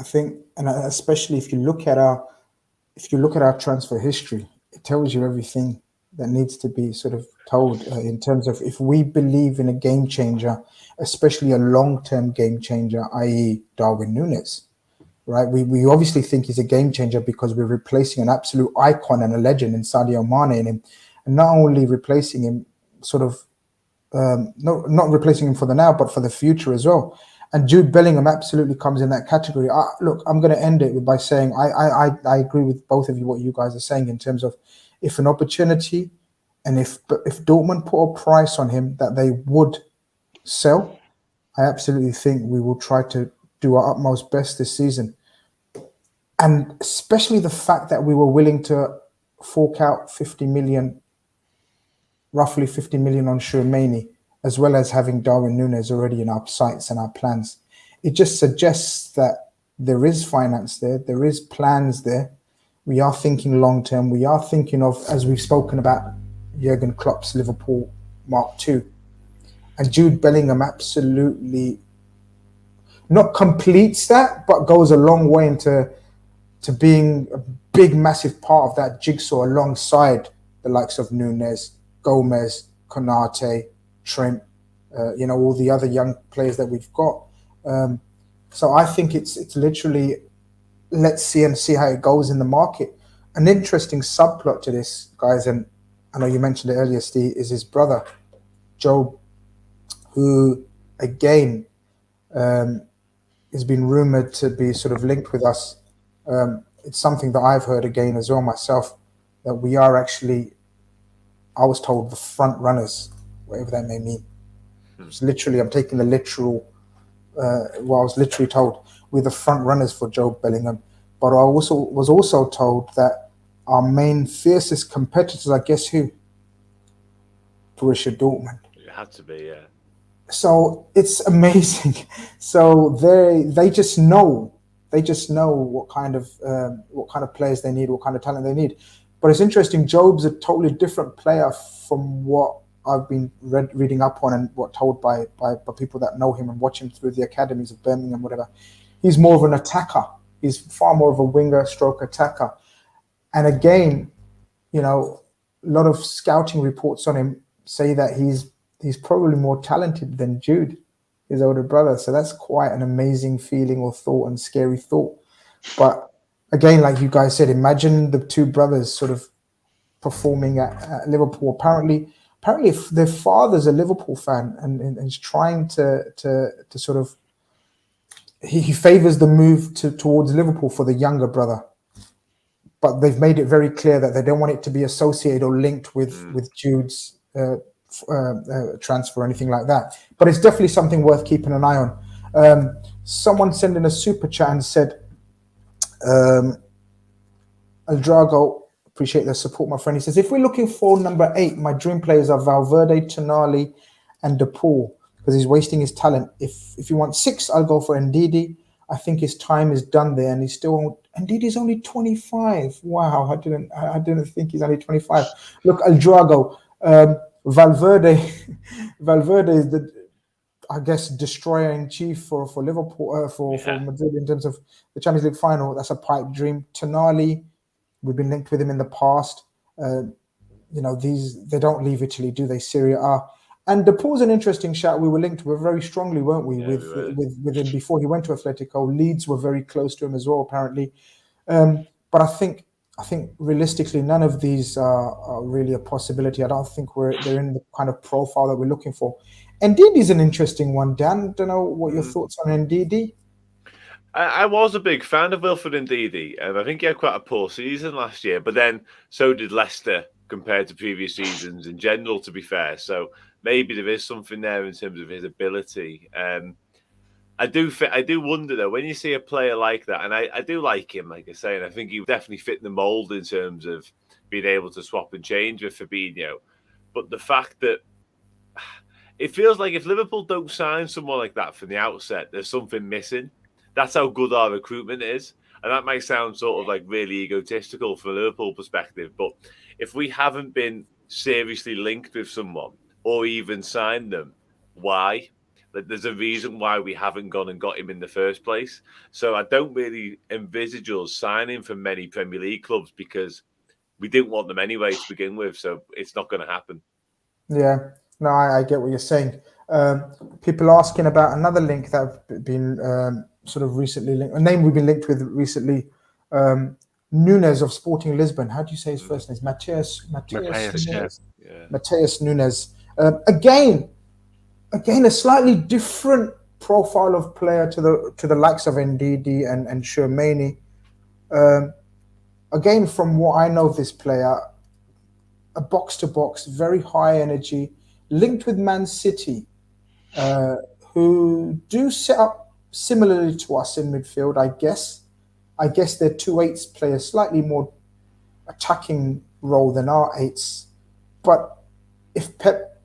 and especially if you look at our transfer history, it tells you everything that needs to be sort of told in terms of, if we believe in a game changer, especially a long-term game changer, i.e. Darwin Nunez, right? We obviously think he's a game changer because we're replacing an absolute icon and a legend in Sadio Mane in him, and not only replacing him not replacing him for the now, but for the future as well. And Jude Bellingham absolutely comes in that category. Look, I'm going to end it by saying I agree with both of you, what you guys are saying in terms of, if an opportunity, and if Dortmund put a price on him that they would sell, I absolutely think we will try to do our utmost best this season. And especially the fact that we were willing to fork out 50 million, roughly 50 million on Tchouaméni, as well as having Darwin Nunez already in our sights and our plans. It just suggests that there is finance there, there is plans there. We are thinking long term. We are thinking of, as we've spoken about, Jurgen Klopp's Liverpool Mark II. And Jude Bellingham absolutely not completes that, but goes a long way into being a big, massive part of that jigsaw alongside the likes of Nunez, Gomez, Konate, Trent, all the other young players that we've got. So I think it's literally, let's see how it goes in the market. An interesting subplot to this, guys, and I know you mentioned it earlier, Steve, is his brother, Job, who, again, has been rumoured to be sort of linked with us. It's something that I've heard again as well myself, that we are actually, I was told, the front runners, whatever that may mean. It's literally, I'm taking the literal, I was literally told, we're the front runners for Job Bellingham. But I was also told that our main fiercest competitors, I guess who? Borussia Dortmund. It had to be, yeah. So it's amazing. So they just know what kind of players they need, what kind of talent they need. But it's interesting. Job's a totally different player from what I've been reading up on and what told by people that know him and watch him through the academies of Birmingham, whatever. He's more of an attacker. He's far more of a winger stroke attacker. And again, a lot of scouting reports on him say that he's probably more talented than Jude, his older brother. So that's quite an amazing feeling or thought, and scary thought. But again, like you guys said, imagine the two brothers sort of performing at Liverpool. Apparently, apparently their father's a Liverpool fan and is trying to sort of he favors the move towards Liverpool for the younger brother, but they've made it very clear that they don't want it to be associated or linked with Jude's transfer or anything like that. But it's definitely something worth keeping an eye on. Someone sent in a super chat and said, El Drago, appreciate the support, my friend. He says, if we're looking for number 8, my dream players are Valverde, Tonali, and De Paul, because he's wasting his talent. If you want 6, I'll go for Ndidi. I think his time is done there, and he's still. Ndidi's only 25. Wow, I didn't think he's only 25. Look, El Drago, Valverde is the, I guess, destroyer in chief for Liverpool, for Madrid in terms of the Champions League final. That's a pipe dream. Tonali, we've been linked with him in the past. They don't leave Italy, do they? Serie A. And De Paul's an interesting shout. We were linked with very strongly, weren't we, with him before he went to Atletico. Leeds were very close to him as well, apparently. But I think realistically, none of these are really a possibility. I don't think they're in the kind of profile that we're looking for. Ndidi's an interesting one, Dan. Don't know what your thoughts on Ndidi. I was a big fan of Wilfred Ndidi. I think he had quite a poor season last year, but then so did Leicester compared to previous seasons in general, to be fair. So maybe there is something there in terms of his ability. I do wonder, though, when you see a player like that, and I do like him, like I say, and I think he definitely fit the mould in terms of being able to swap and change with Fabinho. But the fact that it feels like if Liverpool don't sign someone like that from the outset, there's something missing. That's how good our recruitment is. And that might sound sort of like really egotistical from a Liverpool perspective. But if we haven't been seriously linked with someone or even signed them, why? Like, there's a reason why we haven't gone and got him in the first place. So I don't really envisage us signing from many Premier League clubs because we didn't want them anyway to begin with. So it's not going to happen. Yeah, no, I get what you're saying. People asking about another link that have been sort of recently linked, a name we've been linked with recently, Nunez of Sporting Lisbon. How do you say his first name? Mateus Nunez. Yeah. Mateus Nunez. Again, a slightly different profile of player to the likes of Ndidi and Shermani. Again, from what I know of this player, a box-to-box, very high energy, linked with Man City, who do set up similarly to us in midfield, I guess. I guess their 2/8s play a slightly more attacking role than our 8s. But if Pep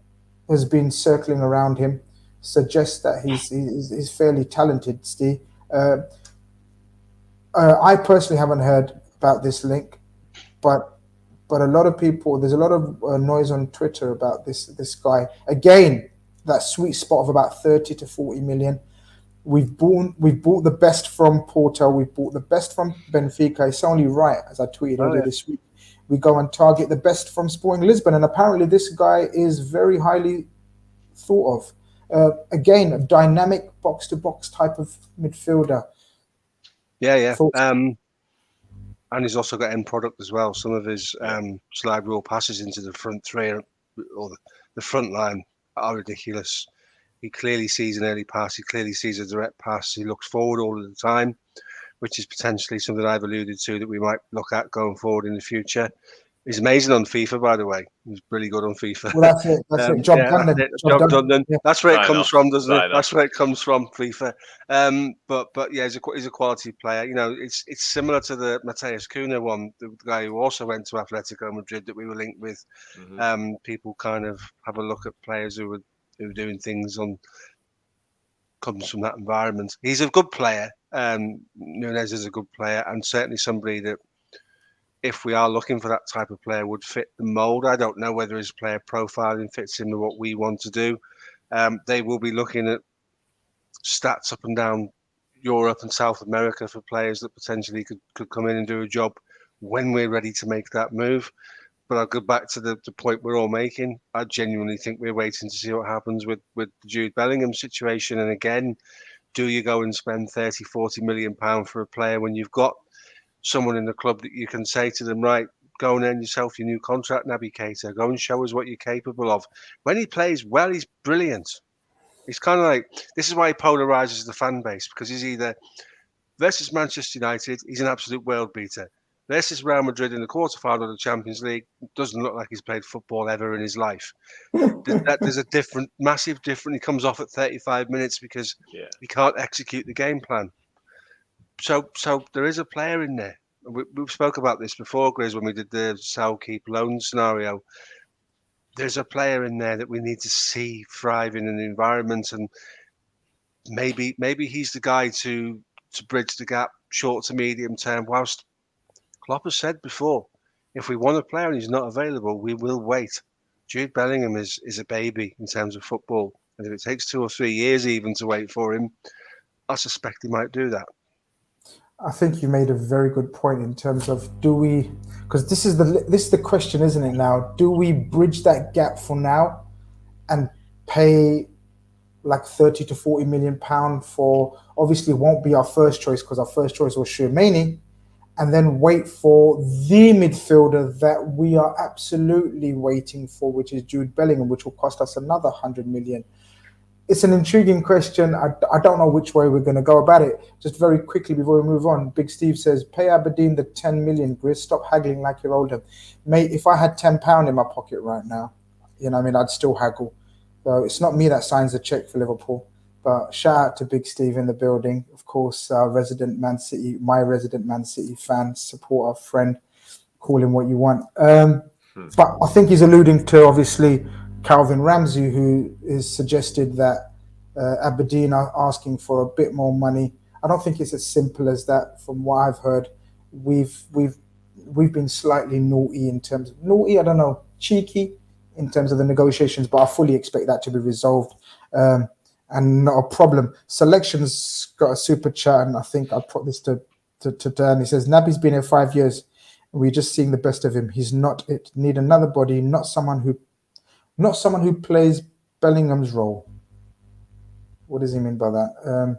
has been circling around him, suggests that he's fairly talented, Steve. I personally haven't heard about this link, but a lot of people, there's a lot of noise on Twitter about this guy. Again, that sweet spot of about 30 to 40 million. We've bought the best from Porto. We've bought the best from Benfica. It's only right, as I tweeted earlier this week, we go and target the best from Sporting Lisbon. And apparently this guy is very highly thought of. Again, a dynamic box-to-box type of midfielder. Yeah. And he's also got end product as well. Some of his slide rule passes into the front three or the front line are ridiculous. He clearly sees an early pass. He clearly sees a direct pass. He looks forward all of the time, which is potentially something I've alluded to that we might look at going forward in the future. He's amazing on FIFA, by the way. He's really good on FIFA. Well, that's it. That's it. Job done. Then. Yeah. That's where it comes from, doesn't it? That's where it comes from, FIFA. But yeah, he's a quality player. You know, it's similar to the Mateus Cunha one, the guy who also went to Atletico Madrid that we were linked with. Mm-hmm. People kind of have a look at players who are doing things comes from that environment. He's a good player. Nunez is a good player, and certainly somebody that, if we are looking for that type of player, would fit the mould. I don't know whether his player profiling fits in with what we want to do. They will be looking at stats up and down Europe and South America for players that potentially could come in and do a job when we're ready to make that move. But I'll go back to the point we're all making. I genuinely think we're waiting to see what happens with the Jude Bellingham situation. And again, do you go and spend 30, 40 million pounds for a player when you've got someone in the club that you can say to them, right, go and earn yourself your new contract, Naby Keita. Go and show us what you're capable of. When he plays well, he's brilliant. He's kind of like, this is why he polarizes the fan base, because he's either versus Manchester United, he's an absolute world beater. Versus Real Madrid in the quarterfinal of the Champions League, doesn't look like he's played football ever in his life. There's a massive difference. He comes off at 35 minutes because he can't execute the game plan. So there is a player in there. We spoke about this before, Grizz, when we did the Southkeep loan scenario. There's a player in there that we need to see thrive in an environment, and maybe he's the guy to bridge the gap short to medium term. Whilst Klopp has said before, if we want a player and he's not available, we will wait. Jude Bellingham is a baby in terms of football, and if it takes 2 or 3 years even to wait for him, I suspect he might do that. I think you made a very good point in terms of because this is the question, isn't it now? Do we bridge that gap for now and pay like 30 to 40 million pound for, obviously won't be our first choice because our first choice was Tchouaméni, and then wait for the midfielder that we are absolutely waiting for, which is Jude Bellingham, which will cost us another 100 million. It's an intriguing question. I don't know which way we're going to go about it. Just very quickly before we move on, Big Steve says, pay Aberdeen the 10 million, Grizz. Stop haggling like you're older. Mate, if I had £10 in my pocket right now, I'd still haggle. So it's not me that signs the check for Liverpool. But shout out to Big Steve in the building. Of course, my resident Man City fan, supporter, friend, call him what you want. But I think he's alluding to, obviously, Calvin Ramsey, who is suggested that Aberdeen are asking for a bit more money. I don't think it's as simple as that. From what I've heard, we've been slightly naughty in terms of cheeky in terms of the negotiations, but I fully expect that to be resolved and not a problem. Selection's got a super chat, and I think I'll put this to Dan. He says, Naby's been here 5 years, and we're just seeing the best of him. He's not it. Need another body, not someone who plays Bellingham's role. What does he mean by that?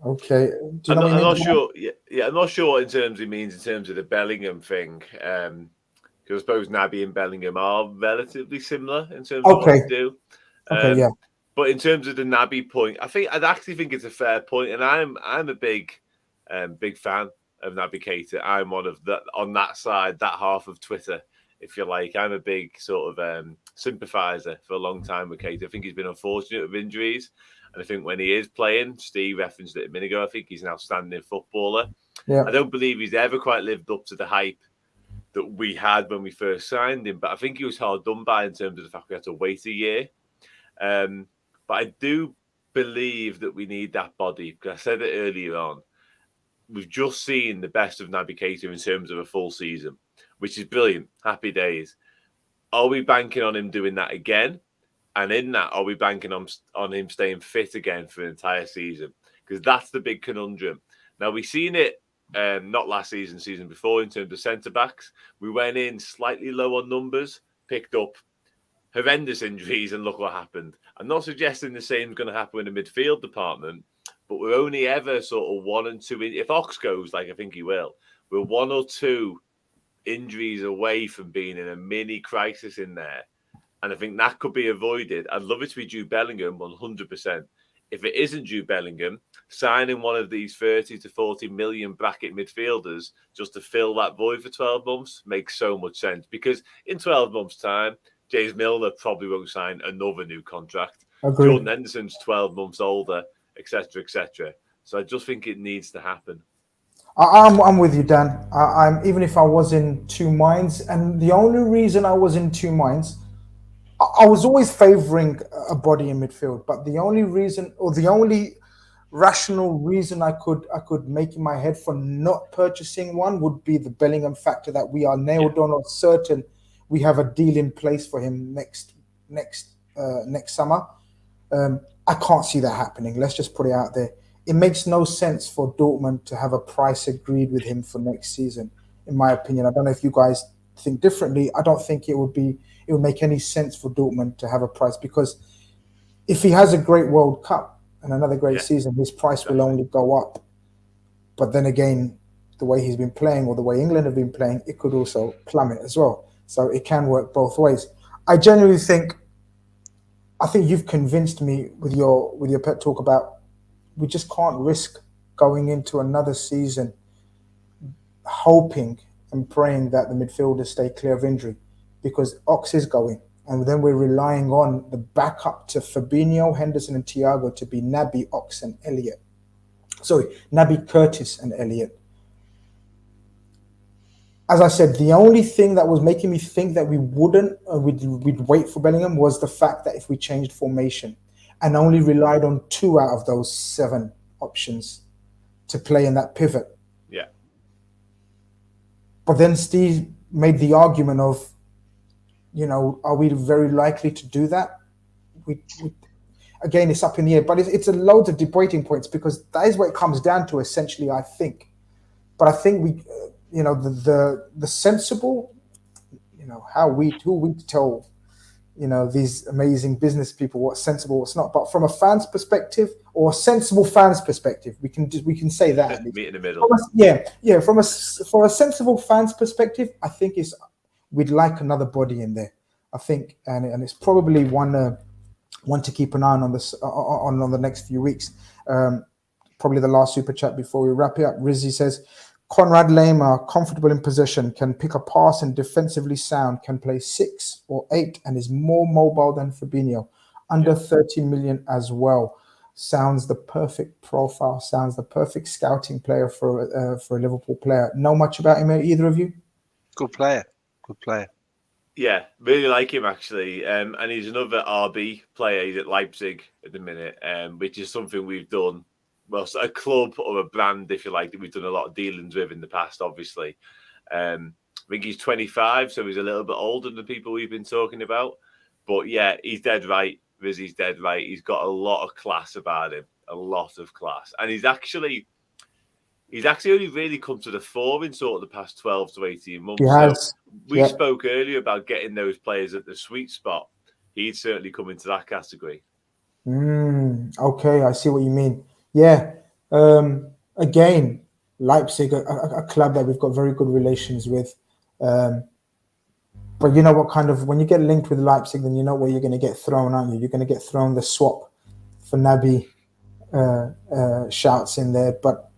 Okay. I'm not sure. Yeah, I'm not sure what he means in terms of the Bellingham thing. Because I suppose Naby and Bellingham are relatively similar in terms of what they do. Yeah. But in terms of the Naby point, I'd actually think it's a fair point, and I'm a big fan of Naby Keita. I'm one of on that side, that half of Twitter, if you like. I'm a big sort of sympathiser for a long time with Keita. I think he's been unfortunate with injuries. And I think when he is playing, Steve referenced it a minute ago, I think he's an outstanding footballer. Yeah. I don't believe he's ever quite lived up to the hype that we had when we first signed him. But I think he was hard done by in terms of the fact we had to wait a year. But I do believe that we need that body. Because I said it earlier on. We've just seen the best of Naby Keita in terms of a full season, which is brilliant. Happy days. Are we banking on him doing that again? And in that, are we banking on him staying fit again for an entire season? Because that's the big conundrum. Now, we've seen it not last season, season before, in terms of centre-backs. We went in slightly low on numbers, picked up horrendous injuries, and look what happened. I'm not suggesting the same is going to happen in the midfield department, but we're only ever sort of 1 and 2. If Ox goes, like I think he will, we're 1 or 2 injuries away from being in a mini crisis in there. And I think that could be avoided. I'd love it to be Jude Bellingham 100%. If it isn't Jude Bellingham, signing one of these 30 to 40 million bracket midfielders just to fill that void for 12 months makes so much sense. Because in 12 months' time, James Milner probably won't sign another new contract. Agreed. Jordan Henderson's 12 months older, etc., etc. So I just think it needs to happen. I'm with you, Dan. I'm even if I was in two minds, and the only reason I was in two minds, I was always favouring a body in midfield, but the only reason, or the only rational reason I could make in my head for not purchasing one would be the Bellingham factor, that we are nailed on or certain we have a deal in place for him next summer. I can't see that happening. Let's just put it out there. It makes no sense for Dortmund to have a price agreed with him for next season, in my opinion. I don't know if you guys think differently. I don't think it would make any sense for Dortmund to have a price, because if he has a great World Cup and another great season, his price will only go up. But then again, the way he's been playing or the way England have been playing, it could also plummet as well. So it can work both ways. I genuinely think, I think you've convinced me with your pet talk about we just can't risk going into another season hoping and praying that the midfielders stay clear of injury, because Ox is going, and then we're relying on the backup to Fabinho, Henderson, and Thiago to be Naby, Ox, and Elliott. Sorry, Naby, Curtis, and Elliott. As I said, the only thing that was making me think that we wouldn't, we'd wait for Bellingham was the fact that if we changed formation and only relied on 2 out of those 7 options to play in that pivot. Yeah. But then Steve made the argument of, are we very likely to do that? Again, it's up in the air, but it's a load of debating points, because that is what it comes down to, essentially, I think. But I think we, the sensible, who we tell, these amazing business people what's sensible, what's not. But from a fan's perspective, or a sensible fan's perspective, we can say that. Meet in the middle. For a sensible fan's perspective, I think we'd like another body in there. I think, and it's probably one to keep an eye on this on the next few weeks. Probably the last super chat before we wrap it up. Rizzy says, Konrad Lema, comfortable in possession, can pick a pass and defensively sound, can play 6 or 8 and is more mobile than Fabinho. Under 30 million as well. Sounds the perfect profile, sounds the perfect scouting player for a Liverpool player. Know much about him, either of you? Good player. Yeah, really like him, actually. And he's another RB player. He's at Leipzig at the minute, which is something we've done. Well, a club or a brand, if you like, that we've done a lot of dealings with in the past, obviously. I think he's 25, so he's a little bit older than the people we've been talking about. But yeah, he's dead right. Rizzy's dead right. He's got a lot of class about him, a lot of class. And he's actually only really come to the fore in sort of the past 12 to 18 months. He has. So we spoke earlier about getting those players at the sweet spot. He'd certainly come into that category. Okay, I see what you mean. Yeah. Again, Leipzig, a club that we've got very good relations with. But you know what when you get linked with Leipzig, then you know where you're going to get thrown, aren't you? You're going to get thrown the swap for Naby shouts in there. But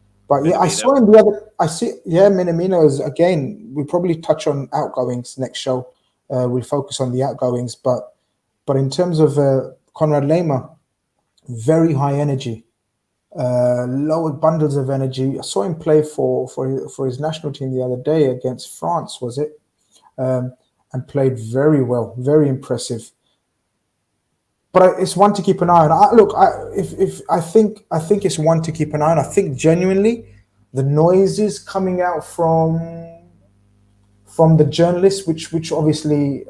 yeah, I saw him Minamino is, again, we'll probably touch on outgoings next show. We'll focus on the outgoings. But in terms of Konrad Lema, very high energy. Lower bundles of energy. I saw him play for his national team the other day against France, was it? And played very well, very impressive. But it's one to keep an eye on. I think it's one to keep an eye on. I think genuinely the noises coming out from the journalists, which obviously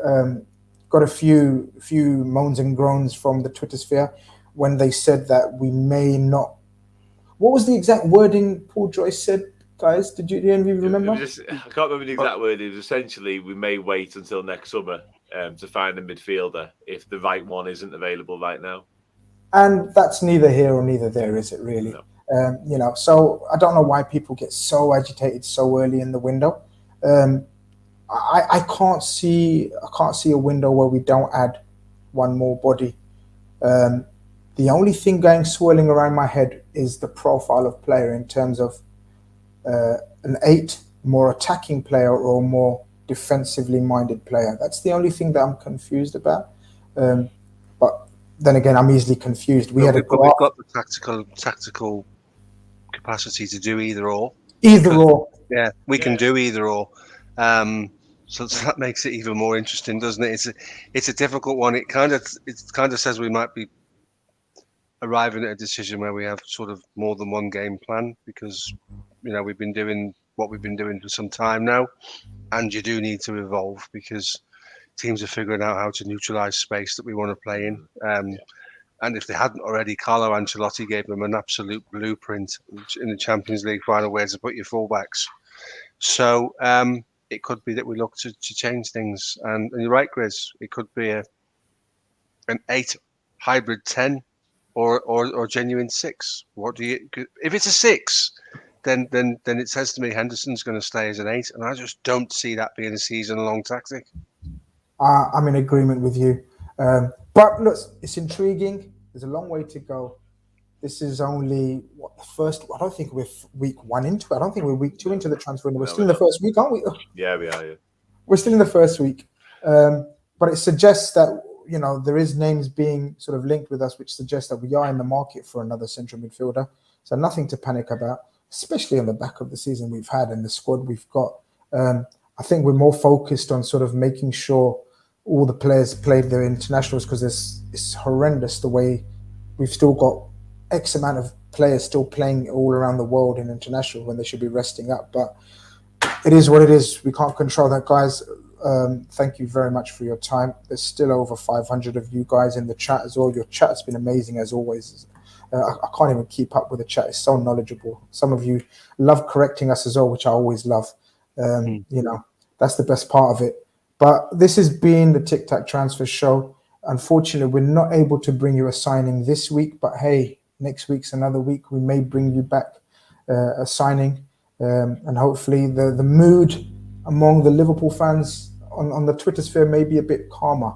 got a few moans and groans from the Twitter sphere when they said that we may not. What was the exact wording Paul Joyce said, guys? Did any of you remember? I can't remember the exact word. It was essentially, we may wait until next summer to find a midfielder if the right one isn't available right now. And that's neither here or neither there, is it really? No. So I don't know why people get so agitated so early in the window. I can't see a window where we don't add one more body. The only thing swirling around my head is the profile of player in terms of an 8, more attacking player or more defensively minded player. That's the only thing that I'm confused about. But then again, I'm easily confused. We've got the tactical capacity to do either or. Yeah, we can do either or. So that makes it even more interesting, doesn't it? It's a difficult one. It kind of says we might be arriving at a decision where we have sort of more than one game plan, because we've been doing what we've been doing for some time now, and you do need to evolve because teams are figuring out how to neutralize space that we want to play in. And if they hadn't already, Carlo Ancelotti gave them an absolute blueprint in the Champions League final where to put your fullbacks. So it could be that we look to change things. And you're right, Grizz, it could be an 8 hybrid 10 or genuine 6. If it's a 6, then it says to me Henderson's going to stay as an 8, and I just don't see that being a season-long tactic. I'm in agreement with you. But look, it's intriguing. There's a long way to go. This is only the first. I don't think we're week 1 into it. I don't think we're week 2 into the transfer. We're still in the first week, aren't we? Yeah, we are. Yeah. We're still in the first week. But it suggests that, there is names being sort of linked with us, which suggests that we are in the market for another central midfielder. So nothing to panic about, especially on the back of the season we've had and the squad we've got. I think we're more focused on sort of making sure all the players played their internationals, because it's horrendous the way we've still got X amount of players still playing all around the world in international when they should be resting up. But it is what it is. We can't control that, guys. Thank you very much for your time. There's still over 500 of you guys in the chat as well. Your chat has been amazing as always. I can't even keep up with the chat. It's so knowledgeable. Some of you love correcting us as well, which I always love. That's the best part of it. But this has been the Tic Tac Transfer Show. Unfortunately, we're not able to bring you a signing this week, but hey, next week's another week. We may bring you back a signing, and hopefully the mood among the Liverpool fans on the Twitter sphere may be a bit calmer.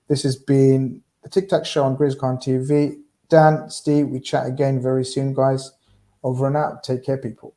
This has been the Tic Tac Show on Grizz TV. Dan, Steve, we chat again very soon, guys. Over and out. Take care, people.